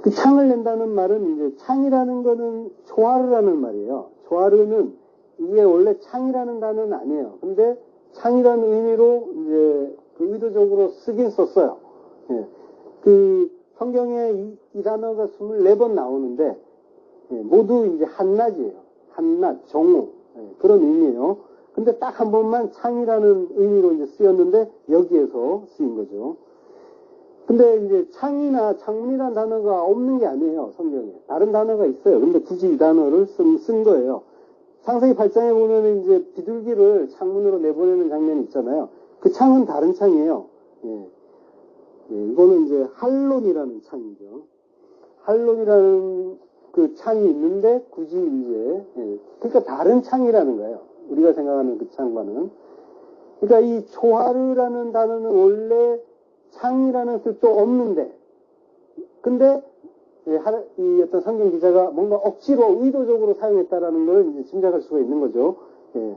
그 창을 낸다는 말은 이제 창이라는 거는 초하르라는 말이에요. 초하르는 이게 원래 창이라는 단어는 아니에요. 근데 창이라는 의미로 이제 그 의도적으로 쓰긴 썼어요. 예. 그 성경에 이 단어가 24번 나오는데 모두 이제 한낮이에요. 한낮, 정오 그런 의미예요. 근데 딱 한 번만 창이라는 의미로 이제 쓰였는데 여기에서 쓰인 거죠. 근데 이제 창이나 창문이라는 단어가 없는 게 아니에요. 성경에 다른 단어가 있어요. 근데 굳이 이 단어를 쓴 거예요. 창세기 8장에 보면 이제 비둘기를 창문으로 내보내는 장면이 있잖아요. 그 창은 다른 창이에요. 예. 예, 이거는 이제 할론이라는 창이죠. 할론이라는 그 창이 있는데 굳이 이제 그러니까 다른 창이라는 거예요. 우리가 생각하는 그 창과는. 그러니까 이 초하르라는 단어는 원래 창이라는 뜻도 없는데 근데 이 어떤 성경 기자가 뭔가 억지로 의도적으로 사용했다라는 걸 이제 짐작할 수가 있는 거죠. 예.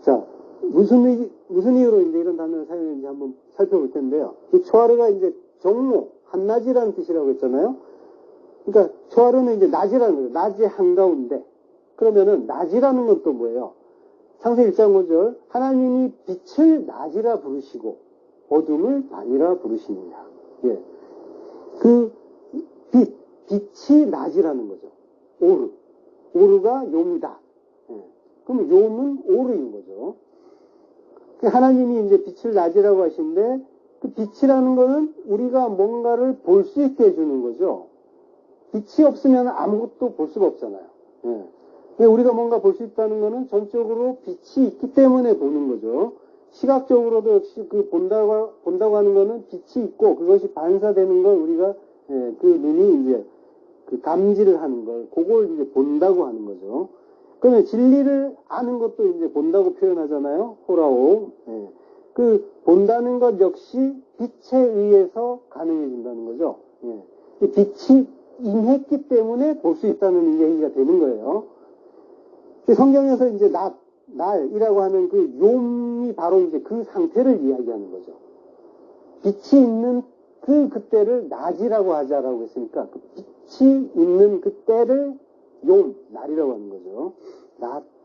자, 무슨 이유로 이제 이런 단어를 사용했는지 한번 살펴볼 텐데요. 이 초하르가 이제 종로, 한낮이라는 뜻이라고 했잖아요. 그러니까 초하르는 이제 낮이라는 거죠. 낮의 한가운데. 그러면은 낮이라는 건 또 뭐예요? 창세기 1장 5절 하나님이 빛을 낮이라 부르시고 어둠을 밤이라 부르시느냐. 예. 그 빛이 낮이라는 거죠. 오르가 욤이다. 예. 그럼 욤은 오르인 거죠. 하나님이 이제 빛을 낮이라고 하시는데 그 빛이라는 거는 우리가 뭔가를 볼 수 있게 해주는 거죠. 빛이 없으면 아무것도 볼 수가 없잖아요. 예. 우리가 뭔가 볼 수 있다는 것은 전적으로 빛이 있기 때문에 보는 거죠. 시각적으로도 역시 그 본다고 하는 것은 빛이 있고 그것이 반사되는 걸 우리가 그 눈이 이제 그 감지를 하는 걸 그걸 이제 본다고 하는 거죠. 그러면 진리를 아는 것도 이제 본다고 표현하잖아요. 호라오. 그 본다는 것 역시 빛에 의해서 가능해진다는 거죠. 빛이 임했기 때문에 볼 수 있다는 얘기가 되는 거예요. 성경에서 이제 날이라고 하는 그 용이 바로 이제 그 상태를 이야기하는 거죠. 빛이 있는 그때를 낮이라고 하자라고 했으니까 그 빛이 있는 그때를 용, 날이라고 하는 거죠.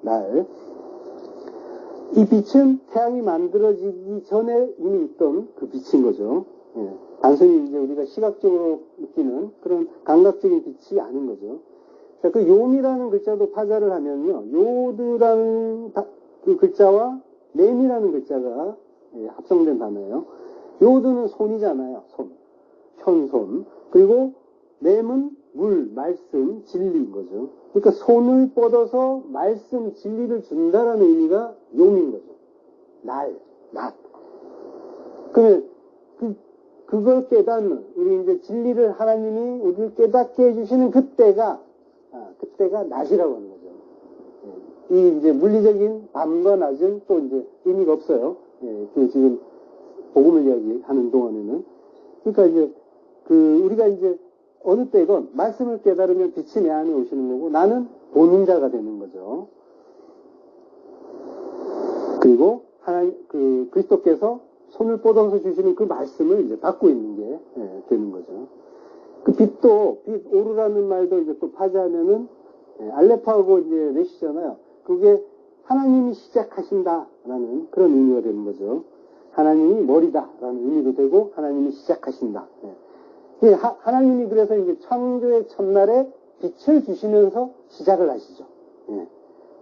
날. 이 빛은 태양이 만들어지기 전에 이미 있던 그 빛인 거죠. 단순히 이제 우리가 시각적으로 느끼는 그런 감각적인 빛이 아닌 거죠. 자, 그 용이라는 글자도 파자를 하면요. 요드라는 그 글자와 램이라는 글자가 합성된 단어예요. 요드는 손이잖아요. 손. 현손. 그리고 램은 물, 말씀, 진리인 거죠. 그러니까 손을 뻗어서 말씀, 진리를 준다라는 의미가 용인 거죠. 낮. 그러면 그걸 깨닫는, 우리 이제 진리를 하나님이 우리를 깨닫게 해주시는 그때가 낮이라고 하는 거죠. 이 이제 물리적인 밤과 낮은 또 이제 의미가 없어요. 그 지금 복음을 이야기하는 동안에는. 그러니까 이제 우리가 이제 어느 때건 말씀을 깨달으면 빛이 내 안에 오시는 거고 나는 보는 자가 되는 거죠. 그리고 그리스도께서 손을 뻗어서 주시는 그 말씀을 이제 받고 있는 게 되는 거죠. 그 빛 오르라는 말도 이제 또 파지하면은 알레파하고 이제 레시잖아요. 그게 하나님이 시작하신다라는 그런 의미가 되는 거죠. 하나님이 머리다라는 의미도 되고 하나님이 시작하신다. 하나님이 그래서 이제 창조의 첫날에 빛을 주시면서 시작을 하시죠.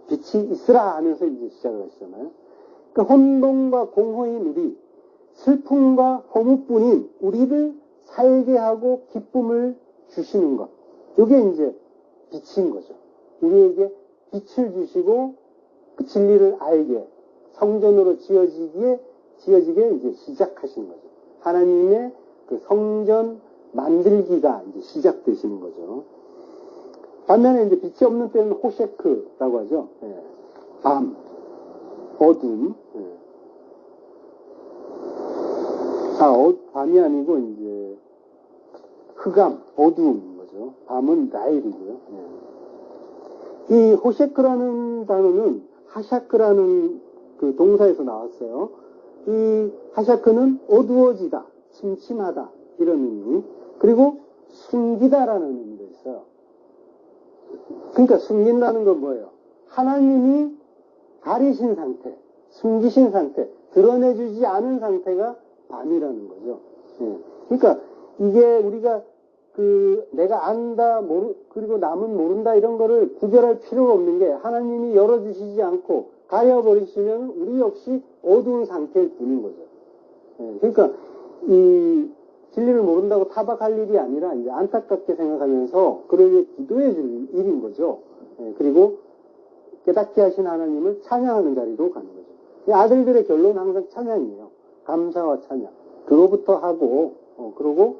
빛이 있으라 하면서 이제 시작을 하시잖아요. 그러니까 혼돈과 공허인 우리, 슬픔과 허무뿐인 우리를 살게 하고 기쁨을 주시는 것. 이게 이제 빛인 거죠. 우리에게 빛을 주시고 그 진리를 알게, 성전으로 지어지게 이제 시작하시는 거죠. 하나님의 그 성전 만들기가 이제 시작되시는 거죠. 반면에 이제 빛이 없는 때는 호셰크라고 하죠. 밤, 어둠. 밤이 아니고 이제 흑암, 어두움인 거죠. 밤은 라일이고요. 이 호셰크라는 단어는 하샤크라는 그 동사에서 나왔어요. 이 하샤크는 어두워지다, 침침하다 이런 의미. 그리고 숨기다라는 의미도 있어요. 그러니까 숨긴다는 건 뭐예요? 하나님이 가리신 상태, 숨기신 상태, 드러내주지 않은 상태가 밤이라는 거죠. 그러니까 이게 우리가 내가 안다, 그리고 남은 모른다 이런 거를 구별할 필요가 없는 게 하나님이 열어주시지 않고 가려버리시면 우리 역시 어두운 상태일 뿐인 거죠. 그러니까 이 진리를 모른다고 타박할 일이 아니라 이제 안타깝게 생각하면서 그러게 기도해 줄 일인 거죠. 그리고 깨닫게 하신 하나님을 찬양하는 자리로 가는 거죠. 아들들의 결론은 항상 찬양이에요. 감사와 찬양. 그거부터 하고, 그러고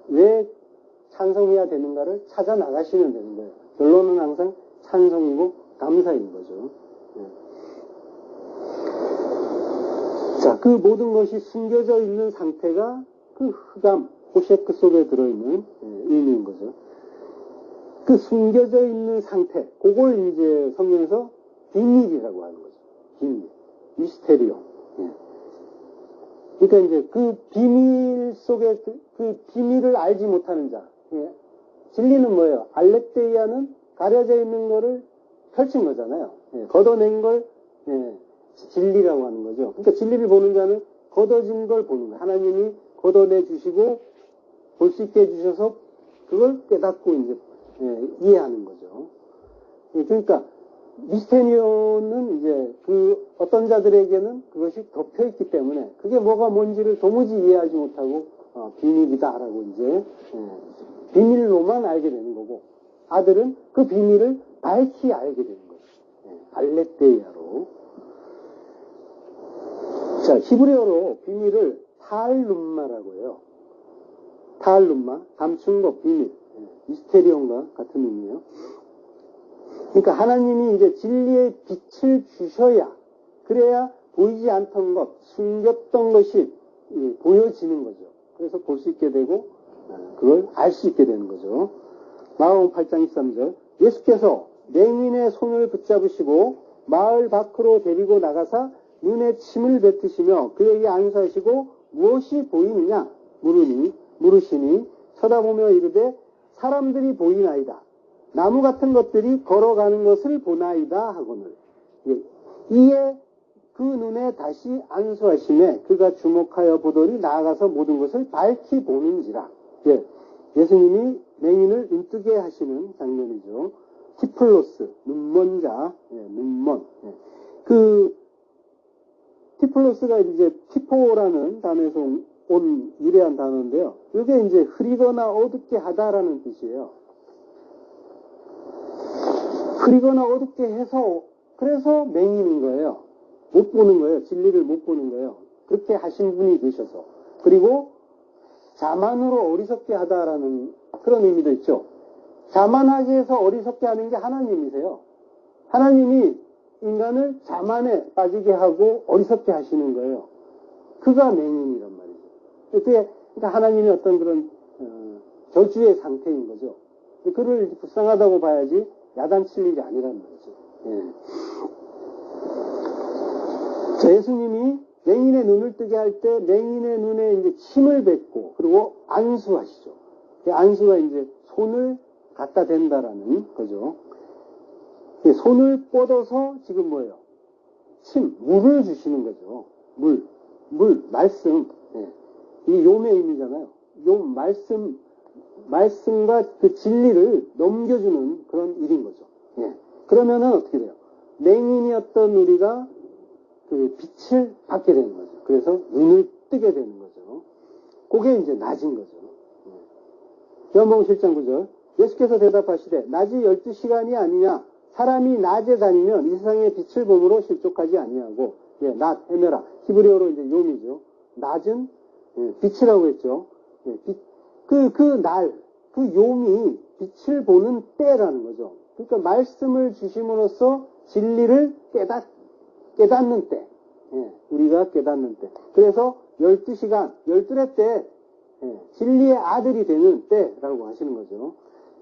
왜 찬송해야 되는가를 찾아 나가시면 되는 거예요. 결론은 항상 찬송이고 감사인 거죠. 자, 그 모든 것이 숨겨져 있는 상태가 그 흑암, 호셰크 속에 들어있는 의미인 거죠. 그 숨겨져 있는 상태, 그걸 이제 성경에서 비밀이라고 하는 거죠. 비밀. 미스테리오. 그러니까 이제 그 비밀 속에 그 비밀을 알지 못하는 자. 진리는 뭐예요? 알렉데이아는 가려져 있는 거를 펼친 거잖아요. 걷어낸 걸 진리라고 하는 거죠. 그러니까 진리를 보는 자는 걷어진 걸 보는 거예요. 하나님이 걷어내 주시고 볼 수 있게 해주셔서 그걸 깨닫고 이제 이해하는 거죠. 그러니까 미스테리오는 이제 그 어떤 자들에게는 그것이 덮여 있기 때문에 그게 뭐가 뭔지를 도무지 이해하지 못하고 비밀이다라고 이제 비밀로만 알게 되는 거고 아들은 그 비밀을 밝히 알게 되는 거예요. 알레테이아로. 자, 히브리어로 비밀을 탈룸마라고 해요. 탈룸마, 감춘 것, 비밀, 미스테리온과 같은 의미예요. 그러니까 하나님이 이제 진리의 빛을 주셔야, 그래야 보이지 않던 것, 숨겼던 것이 보여지는 거죠. 그래서 볼 수 있게 되고 그걸 알 수 있게 되는 거죠. 마가복음 8장 23절, 예수께서 맹인의 손을 붙잡으시고 마을 밖으로 데리고 나가사 눈에 침을 뱉으시며 그에게 안수하시고 무엇이 보이느냐 물으시니 쳐다보며 이르되 사람들이 보이나이다. 나무 같은 것들이 걸어가는 것을 보나이다 하거늘. 이에 그 눈에 다시 안수하심에 그가 주목하여 보더니 나아가서 모든 것을 밝히 보는지라. 예수님이 맹인을 눈뜨게 하시는 장면이죠. 티플로스, 눈먼 자, 눈먼. 그 티플로스가 이제 티포라는 단어에서 온 유래한 단어인데요. 이게 이제 흐리거나 어둡게 하다라는 뜻이에요. 흐리거나 어둡게 해서 그래서 맹인인 거예요. 못 보는 거예요. 진리를 못 보는 거예요. 그렇게 하신 분이 계셔서. 그리고 자만으로 어리석게 하다라는 그런 의미도 있죠. 자만하게 해서 어리석게 하는 게 하나님이세요. 하나님이 인간을 자만에 빠지게 하고 어리석게 하시는 거예요. 그가 맹인이란 말이죠. 그게 그러니까 하나님의 어떤 그런 저주의 상태인 거죠. 그를 불쌍하다고 봐야지 야단칠 일이 아니란 말이죠. 예수님이 맹인의 눈을 뜨게 할 때 맹인의 눈에 이제 침을 뱉고 그리고 안수하시죠. 그 안수가 이제 손을 갖다 댄다라는 거죠. 손을 뻗어서 지금 뭐예요? 물을 주시는 거죠. 말씀. 이 욤의 의미잖아요. 말씀과 그 진리를 넘겨주는 그런 일인 거죠. 그러면은 어떻게 돼요? 맹인이었던 우리가 그 빛을 받게 되는 거죠. 그래서 눈을 뜨게 되는 거죠. 그게 이제 낮은 거죠. 요한복음 7장 9절. 예수께서 대답하시되 낮이 12시간이 아니냐? 사람이 낮에 다니면 이 세상의 빛을 보므로 실족하지 아니하고, 낮, 헤메라. 히브리어로 이제 욤이죠. 낮은 빛이라고 했죠. 그 욤이 빛을 보는 때라는 거죠. 그러니까 말씀을 주심으로써 진리를 깨닫는 때. 우리가 깨닫는 때. 그래서 12시간, 12대 때, 진리의 아들이 되는 때라고 하시는 거죠.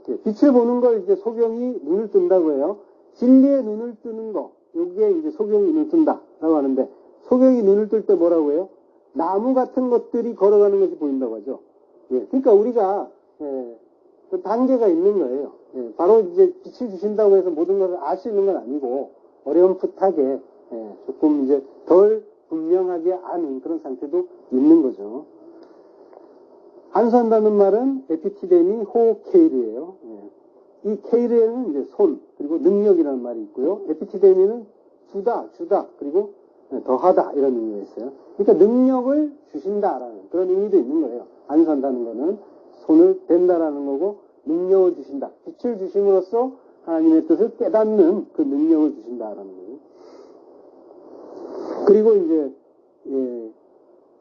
빛을 보는 걸 이제 소경이 눈을 뜬다고 해요. 진리의 눈을 뜨는 거, 여기에 이제 소경이 눈을 뜬다라고 하는데, 소경이 눈을 뜰 때 뭐라고 해요? 나무 같은 것들이 걸어가는 것이 보인다고 하죠. 그러니까 우리가, 그 단계가 있는 거예요. 바로 이제 빛을 주신다고 해서 모든 것을 알 수 있는 건 아니고, 어렴풋하게, 조금 이제 덜 분명하게 아는 그런 상태도 있는 거죠. 안수한다는 말은 에피티데미 호 케이르예요. 이 케이르에는 이제 손, 그리고 능력이라는 말이 있고요. 에피티데미는 주다, 그리고 더하다, 이런 의미가 있어요. 그러니까 능력을 주신다라는 그런 의미도 있는 거예요. 안수한다는 거는 손을 댄다라는 거고, 능력을 주신다. 빛을 주심으로써 하나님의 뜻을 깨닫는 그 능력을 주신다라는 거예요. 그리고 이제,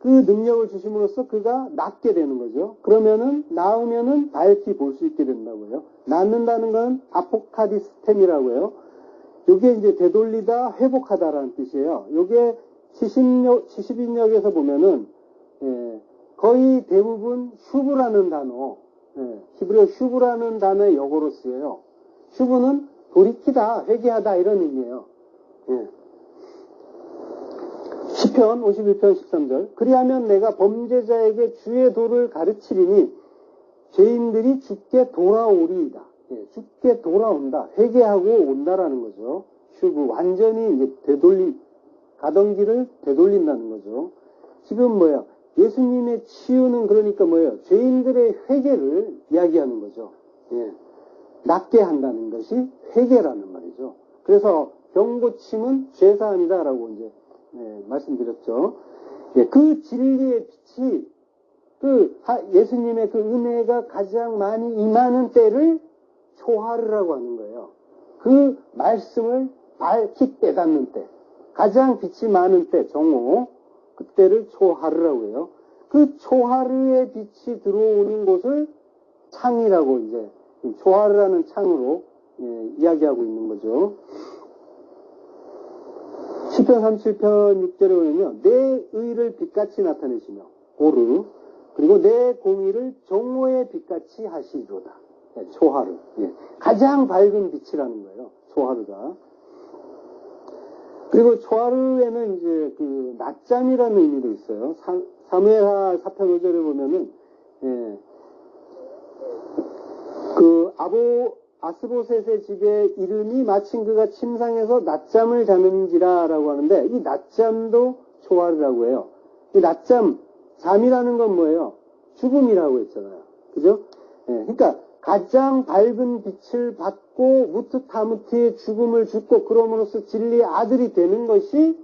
그 능력을 주심으로써 그가 낫게 되는 거죠. 그러면은, 나으면은 밝히 볼 수 있게 된다고요. 낫는다는 건 아포카디스템이라고 해요. 요게 이제 되돌리다, 회복하다라는 뜻이에요. 요게 70인역에서 보면은, 거의 대부분 슈브라는 단어, 히브리어 슈브라는 단어의 역어로 쓰여요. 슈브는 돌이키다, 회개하다 이런 의미예요. 시편 51편 13절. 그리하면 내가 범죄자에게 주의 도를 가르치리니 죄인들이 주께 돌아오리이다. 주께 돌아온다. 회개하고 온다라는 거죠. 슈브 완전히 이제 가던 길을 되돌린다는 거죠. 지금 뭐야? 예수님의 치유는 그러니까 뭐예요? 죄인들의 회개를 이야기하는 거죠. 낫게 한다는 것이 회개라는 말이죠. 그래서 병고침은 죄사함이다라고 이제 말씀드렸죠. 그 진리의 빛이 예수님의 그 은혜가 가장 많이 임하는 때를 초하르라고 하는 거예요. 그 말씀을 킥 빼닫는 때, 가장 빛이 많은 때, 정오, 그때를 초하루라고 해요. 그 초하루의 빛이 들어오는 곳을 창이라고 이제 초하루라는 창으로 이야기하고 있는 거죠. 시편 37편 6절에 보면요. 내 의를 빛같이 나타내시며 고르 그리고 내 공의를 정오의 빛같이 하시리로다. 초하루. 가장 밝은 빛이라는 거예요. 초하루가. 그리고 초하루에는 이제 그 낮잠이라는 의미도 있어요. 사무엘하 4편 5절에 보면은 그 아스보셋의 집에 이름이 마침 그가 침상에서 낮잠을 자는지라라고 하는데 이 낮잠도 초하루라고 해요. 이 낮잠, 잠이라는 건 뭐예요? 죽음이라고 했잖아요. 그죠? 그러니까 가장 밝은 빛을 받고 무트타무트의 죽음을 죽고 그럼으로써 진리의 아들이 되는 것이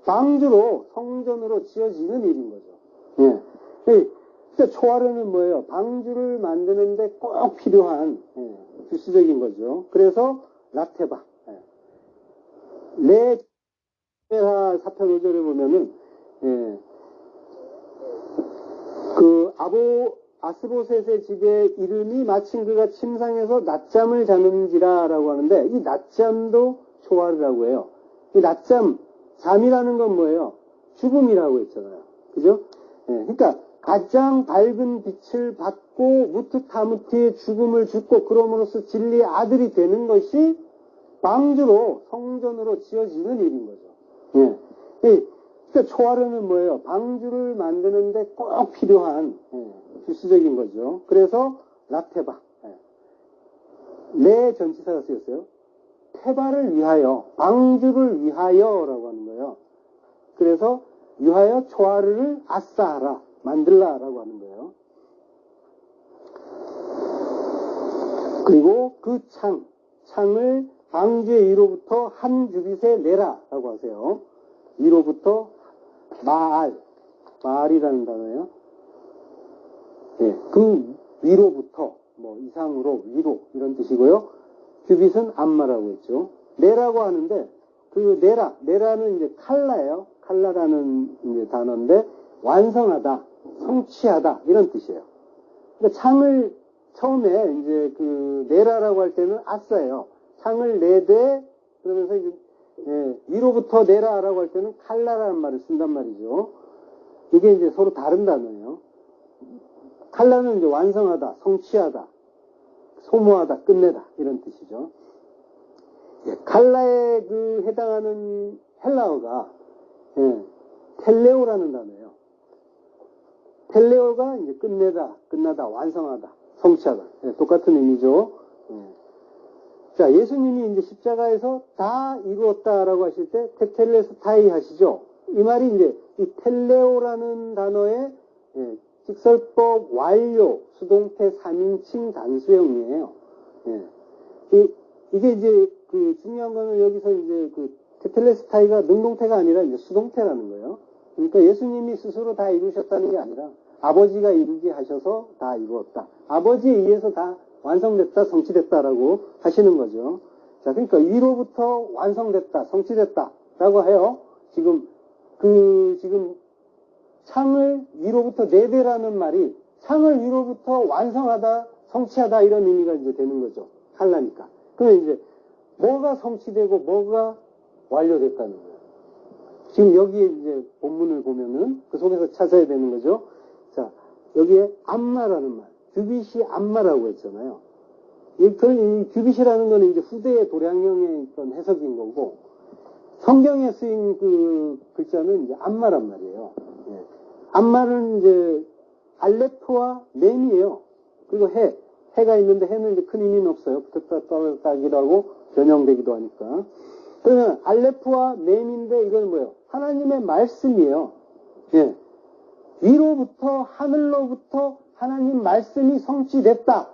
방주로 성전으로 지어지는 일인 거죠. 그러니까 초하루는 뭐예요? 방주를 만드는데 꼭 필요한 필수적인 거죠. 그래서 라테바 내 사편 5절에 보면은 그 아스보셋의 집에 이름이 마침 그가 침상에서 낮잠을 자는지라라고 하는데 이 낮잠도 초하루라고 해요. 이 낮잠, 잠이라는 건 뭐예요? 죽음이라고 했잖아요. 그죠? 그러니까 가장 밝은 빛을 받고 무트타무트의 죽음을 죽고 그럼으로써 진리의 아들이 되는 것이 방주로 성전으로 지어지는 일인 거죠. 그러니까 초하루는 뭐예요? 방주를 만드는데 꼭 필요한 필수적인 거죠. 그래서 라테바 내 전치사가 쓰였어요. 테바를 위하여, 방주를 위하여라고 하는 거예요. 그래서 위하여 초하루를 아싸하라, 만들라라고 하는 거예요. 그리고 그 창을 방주의 위로부터 한 규빗에 내라라고 하세요. 위로부터 마알이라는 단어예요. 그 위로부터 뭐 이상으로 위로 이런 뜻이고요. 규빗은 암마라고 했죠. 내라고 하는데 그 내라는 이제 칼라예요. 칼라라는 이제 단어인데 완성하다, 성취하다 이런 뜻이에요. 그러니까 창을 처음에 이제 그 내라라고 할 때는 아싸예요. 창을 내되 그러면서 이제 위로부터 내라라고 할 때는 칼라라는 말을 쓴단 말이죠. 이게 이제 서로 다른 단어예요. 칼라는 이제 완성하다, 성취하다, 소모하다, 끝내다 이런 뜻이죠. 칼라에 그 해당하는 헬라어가 텔레오라는 단어예요. 텔레오가 이제 끝내다, 끝나다, 완성하다, 성취하다 똑같은 의미죠. 자, 예수님이 이제 십자가에서 다 이루었다라고 하실 때 테텔레스타이 하시죠. 이 말이 이제 이 텔레오라는 단어의 직설법 완료 수동태 3인칭 단수형이에요. 이게 이제 그 중요한 거는 여기서 이제 그 테텔레스타이가 능동태가 아니라 이제 수동태라는 거예요. 그러니까 예수님이 스스로 다 이루셨다는 게 아니라 아버지가 이루게 하셔서 다 이루었다. 아버지에 의해서 다 완성됐다, 성취됐다라고 하시는 거죠. 자, 그러니까 위로부터 완성됐다, 성취됐다라고 해요. 지금 창을 위로부터 내대라는 말이 창을 위로부터 완성하다, 성취하다 이런 의미가 이제 되는 거죠. 칼라니까. 그러면 이제 뭐가 성취되고 뭐가 완료됐다는 거예요. 지금 여기에 이제 본문을 보면은 그 속에서 찾아야 되는 거죠. 자, 여기에 암마라는 말. 규빗이 암마라고 했잖아요. 이 규빗이라는 거는 이제 후대의 도량형의 어떤 해석인 거고, 성경에 쓰인 그 글자는 이제 암마란 말이에요. 암마는 이제 알레프와 맴이에요. 그리고 해가 있는데 해는 이제 큰 의미는 없어요. 붙었다 떨어졌다기도 하고 변형되기도 하니까. 그러면 알레프와 맴인데 이건 뭐예요? 하나님의 말씀이에요. 위로부터 하늘로부터 하나님 말씀이 성취됐다.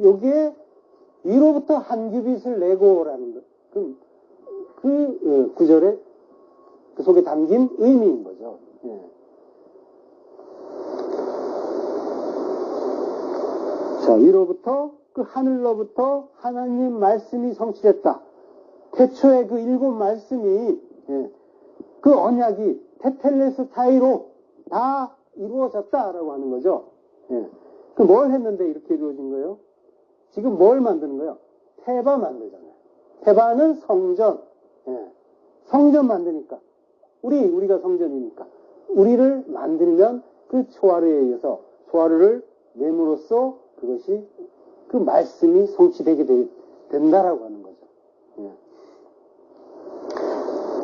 요게 위로부터 한 규빗을 내고라는 것. 그 구절에 그 속에 담긴 의미인 거죠. 자, 위로부터 그 하늘로부터 하나님 말씀이 성취됐다. 태초에 그 7 말씀이, 그 언약이 테텔레스타이로 다 이루어졌다라고 하는 거죠. 그 뭘 했는데 이렇게 이루어진 거예요? 지금 뭘 만드는 거예요? 테바 만들잖아요. 테바는 성전. 성전 만드니까. 우리가 성전이니까. 우리를 만들면 그 초하루에 의해서 초하루를 내므로써 그것이 그 말씀이 성취되게 된다라고 하는 거죠.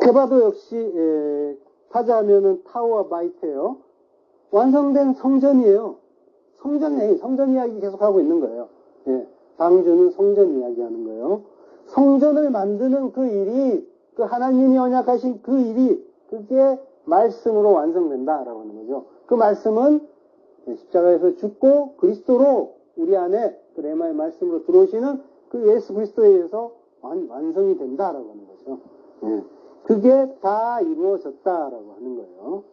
테바도 역시 타자하면은 타우와 마이트예요. 완성된 성전이에요. 성전 이야기 계속하고 있는 거예요. 방주는 성전 이야기하는 거예요. 성전을 만드는 그 일이, 그 하나님이 언약하신 그 일이, 그게 말씀으로 완성된다라고 하는 거죠. 그 말씀은 십자가에서 죽고 그리스도로 우리 안에 그 레마의 말씀으로 들어오시는 그 예수 그리스도에 의해서 완성이 된다라고 하는 거죠. 그게 다 이루어졌다라고 하는 거예요.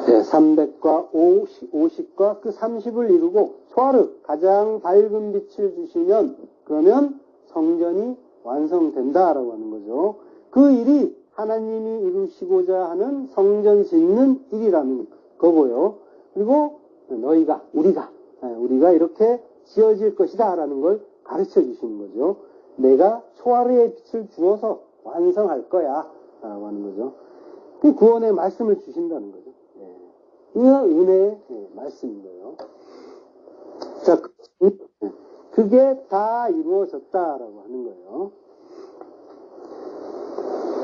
300과 50과 그 30을 이루고 초하루 가장 밝은 빛을 주시면 그러면 성전이 완성된다라고 하는 거죠. 그 일이 하나님이 이루시고자 하는 성전 짓는 일이라는 거고요. 그리고 우리가 이렇게 지어질 것이다 라는 걸 가르쳐 주시는 거죠. 내가 초하루의 빛을 주어서 완성할 거야 라고 하는 거죠. 그 구원의 말씀을 주신다는 거죠. 은혜의 말씀인 거예요. 자, 그게 다 이루어졌다라고 하는 거예요.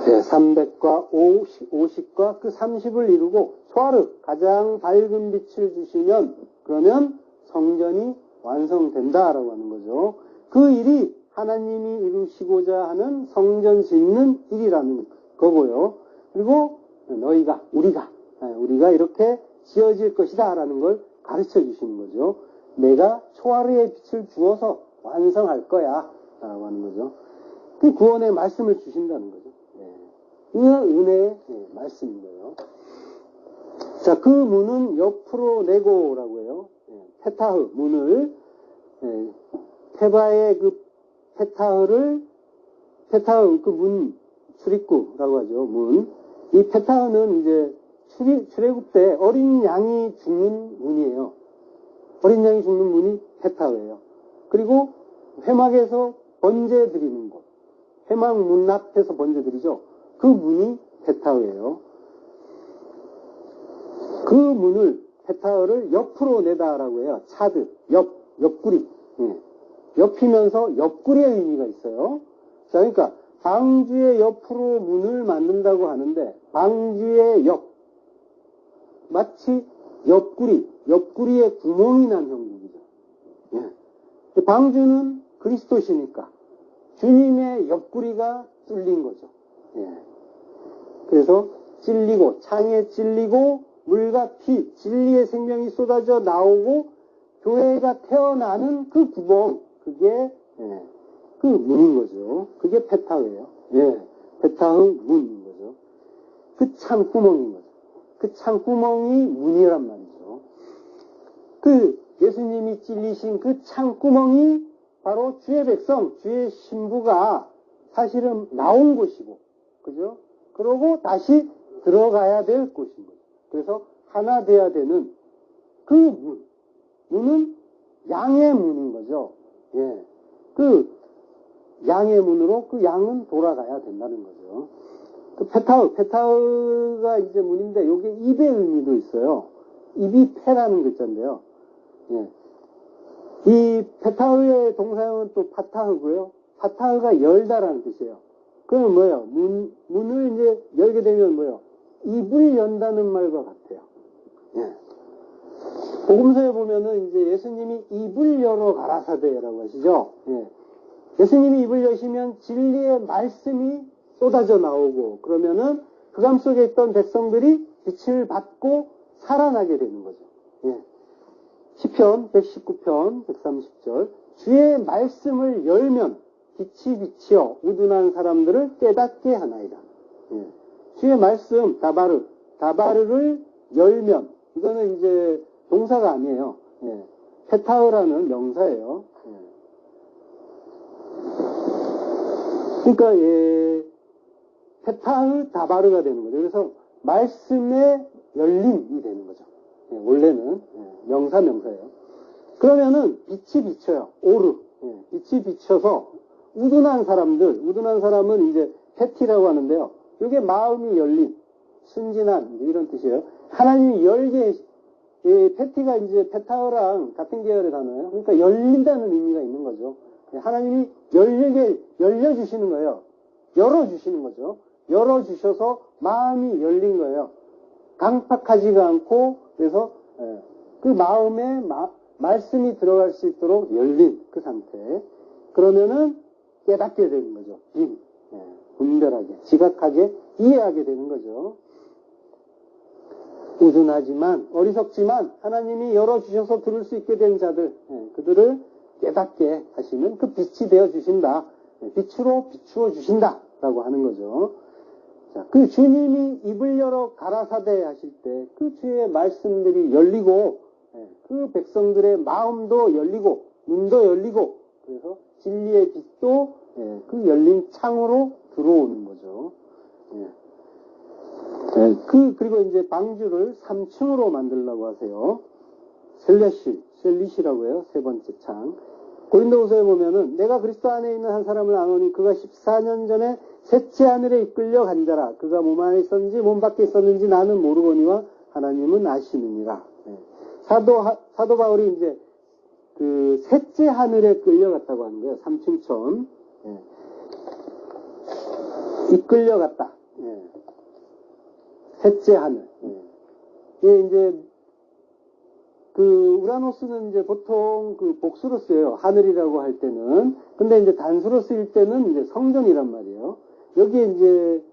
300과 50과 그 30을 이루고 초하루 가장 밝은 빛을 주시면 그러면 성전이 완성된다라고 하는 거죠. 그 일이 하나님이 이루시고자 하는 성전 짓는 일이라는 거고요. 그리고 우리가 이렇게 지어질 것이다 라는 걸 가르쳐 주시는 거죠. 내가 초하루의 빛을 주어서 완성할 거야 라고 하는 거죠. 그 구원의 말씀을 주신다는 거죠. 은혜의 말씀인 거예요. 자, 그 문은 옆으로 내고라고 해요. 페타흐 문을, 테바의 그 페타흐 그 문, 출입구라고 하죠. 문. 이 페타흐는 이제 출애굽 때 어린 양이 죽는 문이에요. 어린 양이 죽는 문이 페타흐예요. 그리고 회막에서 번제 드리는 곳, 회막 문 앞에서 번제 드리죠. 그 문이 페타흐예요. 그 문을, 페타흐를 옆으로 내다라고 해요. 차드, 옆구리. 옆이면서 옆구리의 의미가 있어요. 자, 그러니까 방주의 옆으로 문을 만든다고 하는데 방주의 옆, 마치 옆구리에 구멍이 난 형국이죠. 방주는 그리스도시니까 주님의 옆구리가 뚫린 거죠. 그래서 찔리고, 창에 찔리고 물과 피, 진리의 생명이 쏟아져 나오고 교회가 태어나는 그 구멍, 그게 그 문인 거죠. 그게 페타흐예요. 페타흐 문인 거죠. 그 창구멍인 거죠. 그 창구멍이 문이란 말이죠. 그 예수님이 찔리신 그 창구멍이 바로 주의 백성, 주의 신부가 사실은 나온 곳이고, 그죠? 그러고 다시 들어가야 될 곳인 거죠. 그래서 하나 돼야 되는 그 문은 양의 문인 거죠. 그 양의 문으로 그 양은 돌아가야 된다는 거죠. 그 페타흐가 이제 문인데, 요게 입의 의미도 있어요. 입이 패라는 글자인데요. 이 페타흐의 동사형은 또 파타흐고요. 파타흐가 열다라는 뜻이에요. 그러면 뭐예요? 문을 이제 열게 되면 뭐예요? 입을 연다는 말과 같아요. 복음서에 보면은 이제 예수님이 입을 열어 가라사대라고 하시죠. 예수님이 입을 여시면 진리의 말씀이 쏟아져 나오고, 그러면은 흑암 속에 있던 백성들이 빛을 받고 살아나게 되는 거죠. 시편 119편 130절, 주의 말씀을 열면 빛이 비치어 우둔한 사람들을 깨닫게 하나이다. 주의 말씀, 다바르를 열면, 이거는 이제 동사가 아니에요. 페타흐라는 명사예요. 그러니까 페타의 다바르가 되는 거죠. 그래서 말씀의 열림이 되는 거죠. 원래는 명사예요. 그러면은 빛이 비쳐요. 오르. 빛이 비쳐서 우둔한 사람은 이제 페티라고 하는데요. 이게 마음이 열림, 순진한 이런 뜻이에요. 하나님이 열게, 페티가 이제 페타어랑 같은 계열의 단어예요. 그러니까 열린다는 의미가 있는 거죠. 하나님이 열려주시는 거예요. 열어주시는 거죠. 열어주셔서 마음이 열린 거예요. 강팍하지가 않고, 그래서 그 마음에 말씀이 들어갈 수 있도록 열린 그 상태. 그러면은 깨닫게 되는 거죠. 분별하게, 지각하게, 이해하게 되는 거죠. 우둔하지만, 어리석지만, 하나님이 열어주셔서 들을 수 있게 된 자들, 그들을 깨닫게 하시는 그 빛이 되어주신다. 빛으로 비추어 주신다. 라고 하는 거죠. 자, 그 주님이 입을 열어 가라사대 하실 때, 그 주의 말씀들이 열리고, 그 백성들의 마음도 열리고, 눈도 열리고, 그래서 진리의 빛도 그 열린 창으로 들어오는 거죠. 그리고 이제 방주를 3층으로 만들려고 하세요. 셀리시라고 해요. 세 번째 창. 고린도후서에 보면은 내가 그리스도 안에 있는 한 사람을 아노니 그가 14년 전에 셋째 하늘에 이끌려 간 자라. 그가 몸 안에 있었는지 몸 밖에 있었는지 나는 모르거니와 하나님은 아시느니라. 사도 바울이 이제 그 셋째 하늘에 끌려갔다고 하는 거예요. 3층 천. 이끌려갔다. 셋째 하늘. 이게 이제 그 우라노스는 이제 보통 그 복수로 쓰여요. 하늘이라고 할 때는. 근데 이제 단수로 쓰일 때는 이제 성전이란 말이에요. 여기에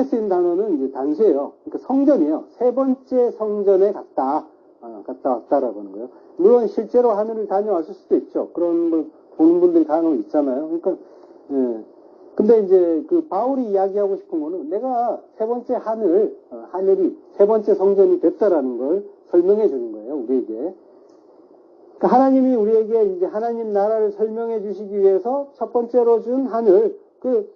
쓰인 단어는 이제 단수예요. 그러니까 성전이에요. 세 번째 성전에 갔다 왔다라고 하는 거예요. 물론 실제로 하늘을 다녀왔을 수도 있죠. 그런 걸 보는 분들이 간혹 있잖아요. 그러니까, 근데 이제 그 바울이 이야기하고 싶은 거는 내가 세 번째 하늘이 세 번째 성전이 됐다라는 걸 설명해 주는 거예요. 우리에게. 그러니까 하나님이 우리에게 이제 하나님 나라를 설명해 주시기 위해서 첫 번째로 준 하늘, 그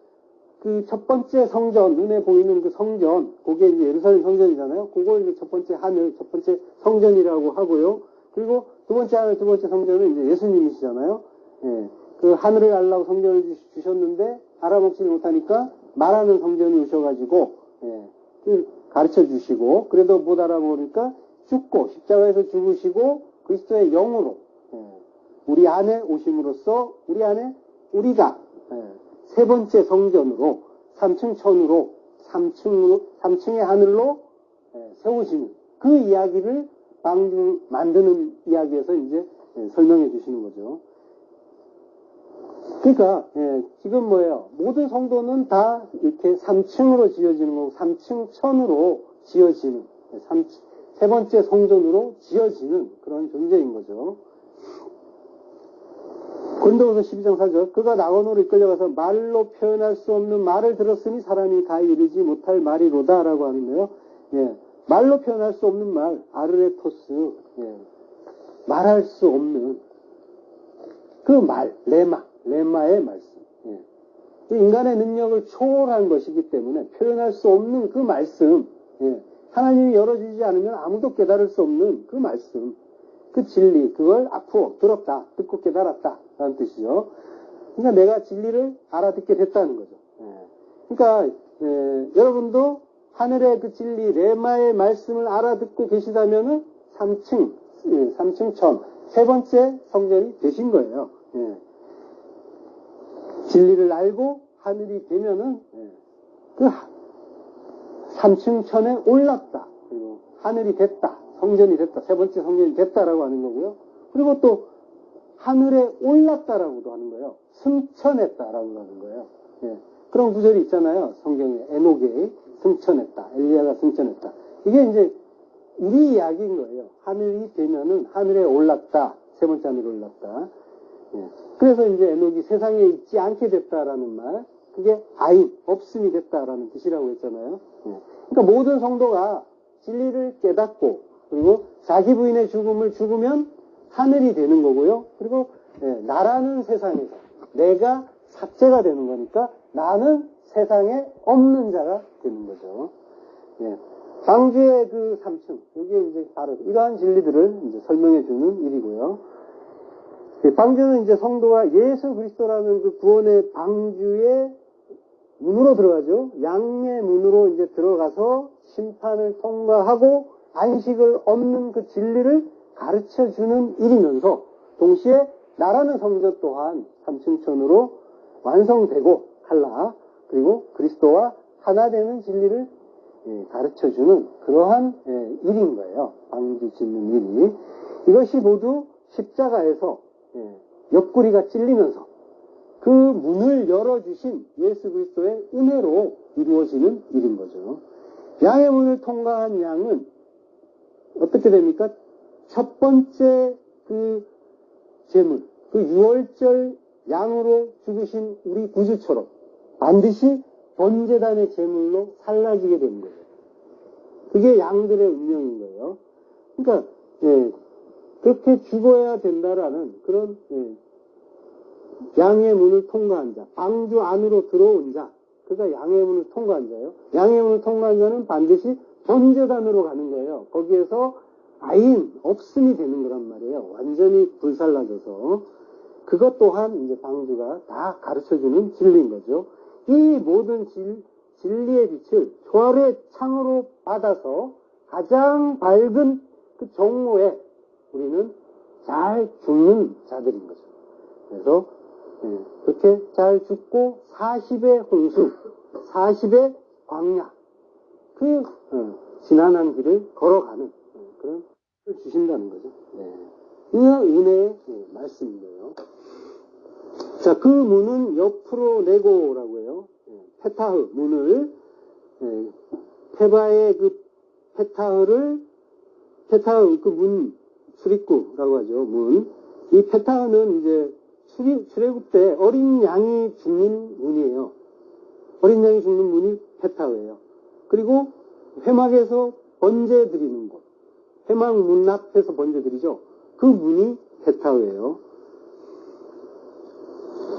첫 번째 성전, 눈에 보이는 그 성전, 그게 이제 예루살렘 성전이잖아요. 그걸 이제 첫 번째 하늘, 첫 번째 성전이라고 하고요. 그리고 두 번째 하늘, 두 번째 성전은 이제 예수님이시잖아요. 그 하늘을 알라고 성전을 주셨는데 알아먹지 못하니까 말하는 성전이 오셔가지고 가르쳐 주시고 그래도 못 알아보니까 죽고 십자가에서 죽으시고 그리스도의 영으로 우리 안에 오심으로써 우리 안에 우리가 세 번째 성전으로 3층 천으로 3층의 하늘로 세우시는 그 이야기를 방주 만드는 이야기에서 이제 설명해 주시는 거죠. 그러니까 지금 뭐예요? 모든 성도는 다 이렇게 3층으로 지어지는 거고 3층 천으로 지어지는 세 번째 성전으로 지어지는 그런 존재인 거죠. 고린도후서 12장 4절 그가 낙원으로 이끌려가서 말로 표현할 수 없는 말을 들었으니 사람이 다 이르지 못할 말이로다 라고 하는데요. 말로 표현할 수 없는 말 아르레토스 말할 수 없는 그 말 레마의 말씀 인간의 능력을 초월한 것이기 때문에 표현할 수 없는 그 말씀 하나님이 열어주지 않으면 아무도 깨달을 수 없는 그 말씀 그 진리, 그걸 앞으로 들었다, 듣고 깨달았다, 라는 뜻이죠. 그러니까 내가 진리를 알아듣게 됐다는 거죠. 그러니까, 여러분도 하늘의 그 진리, 레마의 말씀을 알아듣고 계시다면은 3층 천, 세 번째 성전이 되신 거예요. 진리를 알고 하늘이 되면은, 그 3층 천에 올랐다. 그리고 하늘이 됐다. 성전이 됐다. 세 번째 성전이 됐다라고 하는 거고요. 그리고 또 하늘에 올랐다라고도 하는 거예요. 승천했다라고 하는 거예요. 그런 구절이 있잖아요. 성경에 에녹이 승천했다. 엘리야가 승천했다. 이게 이제 우리 이야기인 거예요. 하늘이 되면은 하늘에 올랐다. 세 번째 하늘에 올랐다. 그래서 이제 에녹이 세상에 있지 않게 됐다라는 말, 그게 아인, 없음이 됐다라는 뜻이라고 했잖아요. 그러니까 모든 성도가 진리를 깨닫고 그리고 자기 부인의 죽음을 죽으면 하늘이 되는 거고요. 그리고 나라는 세상에서 내가 삭제가 되는 거니까 나는 세상에 없는 자가 되는 거죠. 예. 방주의 그 3층, 이게 이제 바로 이러한 진리들을 이제 설명해 주는 일이고요. 방주는 이제 성도가 예수 그리스도라는 그 구원의 방주의 문으로 들어가죠. 양의 문으로 이제 들어가서 심판을 통과하고 안식을 얻는 그 진리를 가르쳐 주는 일이면서 동시에 나라는 성전 또한 3층천으로 완성되고 칼라 그리고 그리스도와 하나 되는 진리를 가르쳐 주는 그러한 일인 거예요. 방주 짓는 일이. 이것이 모두 십자가에서 옆구리가 찔리면서 그 문을 열어주신 예수 그리스도의 은혜로 이루어지는 일인 거죠. 양의 문을 통과한 양은 어떻게 됩니까? 첫 번째 그 제물, 그 유월절 양으로 죽으신 우리 구주처럼 반드시 번제단의 제물로 살라지게 된 거예요. 그게 양들의 운명인 거예요. 그러니까 그렇게 죽어야 된다라는 그런 양의 문을 통과한 자, 방주 안으로 들어온 자, 그가 양의 문을 통과한 자예요. 양의 문을 통과한 자는 반드시 번제단으로 가는 거예요. 거기에서 아인, 없음이 되는 거란 말이에요. 완전히 불살라져서. 그것 또한 이제 방주가 다 가르쳐주는 진리인 거죠. 이 모든 진리의 빛을 초월의 창으로 받아서 가장 밝은 그 정오에 우리는 잘 죽는 자들인 거죠. 그래서 그렇게 잘 죽고 40의 홍수, 40의 광야, 그 지난한 길을 걸어가는 그런 걸 주신다는 거죠. 이 은혜의 말씀인데요. 자, 그 문은 옆으로 내고라고 해요. 페타흐 문을 페바의 그 페타흐 그 문 출입구라고 하죠. 문. 이 페타흐는 이제 출애굽 때 어린 양이 죽는 문이에요. 어린 양이 죽는 문이 페타흐예요. 그리고 회막에서 번제 드리는 곳, 회막 문 앞에서 번제 드리죠. 그 문이 페타흐예요.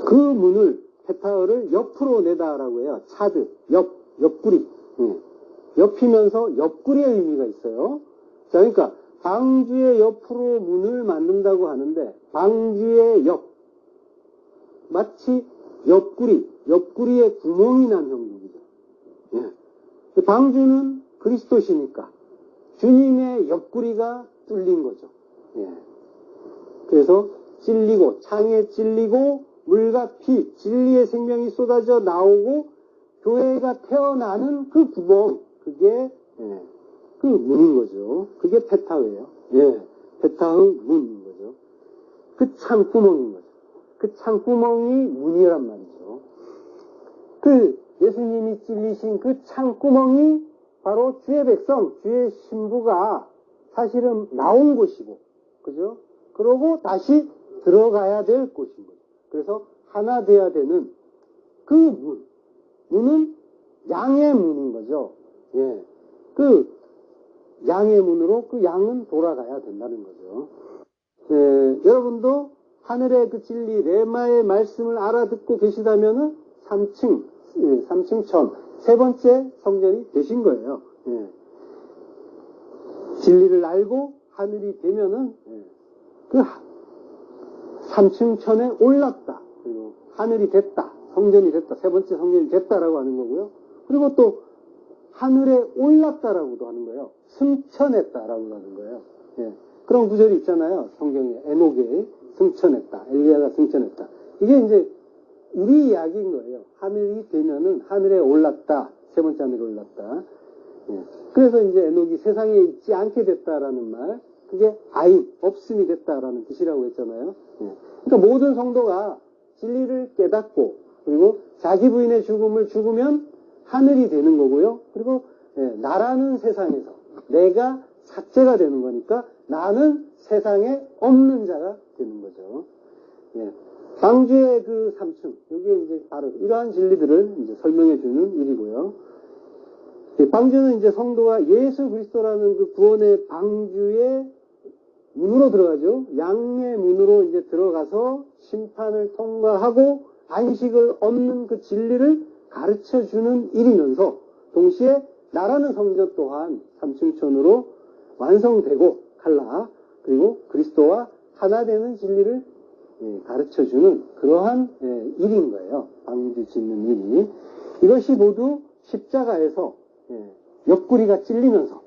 그 문을 페타흐를 옆으로 내다라고 해요. 차드, 옆구리. 옆이면서 옆구리의 의미가 있어요. 자, 그러니까 방주의 옆으로 문을 만든다고 하는데 방주의 옆, 마치 옆구리에 구멍이 난 형국이죠. 방주는 그리스도시니까 주님의 옆구리가 뚫린 거죠. 그래서 창에 찔리고 물과 피, 진리의 생명이 쏟아져 나오고 교회가 태어나는 그 구멍, 그게 그 문인 거죠. 그게 페타흐예요. 페타흐 문인 거죠. 그 창구멍인 거죠. 그 창구멍이 문이란 말이죠. 그 예수님이 찔리신 그 창구멍이 바로 주의 백성, 주의 신부가 사실은 나온 곳이고, 그죠? 그러고 다시 들어가야 될 곳인 거죠. 그래서 하나 돼야 되는 그 문은 양의 문인 거죠. 그 양의 문으로 그 양은 돌아가야 된다는 거죠. 여러분도 하늘의 그 진리 레마의 말씀을 알아듣고 계시다면은 3층천 세 번째 성전이 되신 거예요. 진리를 알고 하늘이 되면은 그 3층천에 올랐다. 그리고 하늘이 됐다. 성전이 됐다. 세 번째 성전이 됐다라고 하는 거고요. 그리고 또 하늘에 올랐다라고도 하는 거예요. 승천했다라고 하는 거예요. 그런 구절이 있잖아요. 성경에 에녹에 승천했다. 엘리야가 승천했다. 이게 이제 우리 이야기인 거예요. 하늘이 되면은 하늘에 올랐다. 세 번째 하늘에 올랐다. 그래서 이제 에녹이 세상에 있지 않게 됐다라는 말, 그게 아인, 없음이 됐다라는 뜻이라고 했잖아요. 그러니까 모든 성도가 진리를 깨닫고 그리고 자기 부인의 죽음을 죽으면 하늘이 되는 거고요. 그리고 나라는 세상에서 내가 삭제가 되는 거니까 나는 세상에 없는 자가 되는 거죠. 방주의 그 3층, 여기에 이제 바로 이러한 진리들을 이제 설명해 주는 일이고요. 방주는 이제 성도가 예수 그리스도라는 그 구원의 방주의 문으로 들어가죠. 양의 문으로 이제 들어가서 심판을 통과하고 안식을 얻는 그 진리를 가르쳐 주는 일이면서 동시에 나라는 성전 또한 삼층천으로 완성되고 칼라 그리고 그리스도와 하나 되는 진리를 가르쳐 주는 그러한 일인 거예요. 방주 짓는 일이. 이것이 모두 십자가에서 옆구리가 찔리면서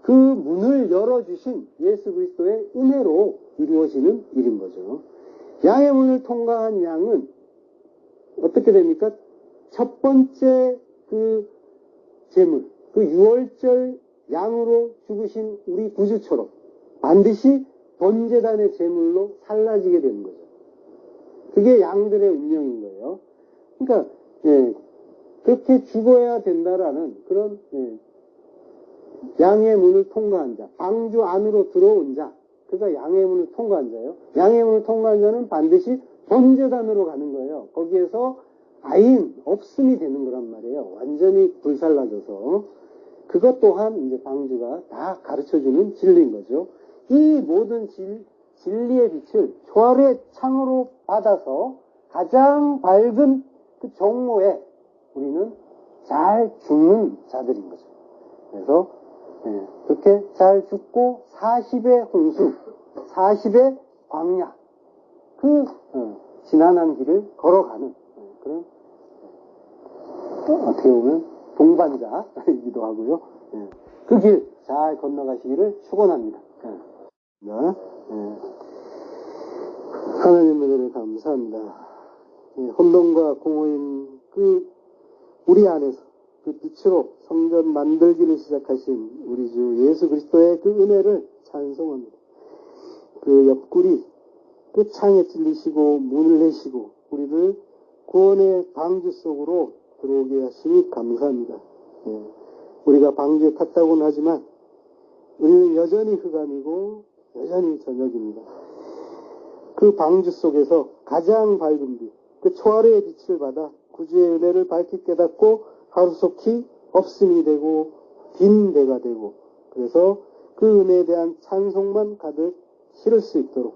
그 문을 열어주신 예수 그리스도의 은혜로 이루어지는 일인 거죠. 양의 문을 통과한 양은 어떻게 됩니까? 첫 번째 그 제물, 그 유월절 양으로 죽으신 우리 구주처럼 반드시 번제단의 제물로 살라지게 되는 거죠. 그게 양들의 운명인 거예요. 그러니까 그렇게 죽어야 된다라는 그런 양의 문을 통과한 자, 방주 안으로 들어온 자, 그러니까 양의 문을 통과한 자예요. 양의 문을 통과한 자는 반드시 번제단으로 가는 거예요. 거기에서 아인, 없음이 되는 거란 말이에요. 완전히 불살라져서. 그것 또한 이제 방주가 다 가르쳐주는 진리인 거죠. 이 모든 진리의 빛을 초월의 창으로 받아서 가장 밝은 그 정모에 우리는 잘 죽는 자들인 거죠. 그래서 그렇게 잘 죽고 40의 홍수, 40의 광야, 그 지난한 길을 걸어가는 그런 어떻게 보면 동반자이기도 하고요. 그 길 잘 건너가시기를 축원합니다. 하나님 은혜를 감사합니다. 혼돈과 공허인 그 우리 안에서 그 빛으로 성전 만들기를 시작하신 우리 주 예수 그리스도의 그 은혜를 찬송합니다. 그 옆구리, 그 창에 찔리시고 문을 내시고 우리를 구원의 방주 속으로 들어오게 하시니 감사합니다. 우리가 방주에 탔다고는 하지만 우리는 여전히 흑암이고 여전히 저녁입니다. 그 방주 속에서 가장 밝은 빛, 그 초월의 빛을 받아 구주의 은혜를 밝히 깨닫고 하루속히 없음이 되고 빈 배가 되고 그래서 그 은혜에 대한 찬송만 가득 실을 수 있도록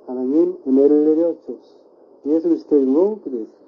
하나님 은혜를 내려 주옵소서. 예수 그리스도의 이름으로 기도했습니다.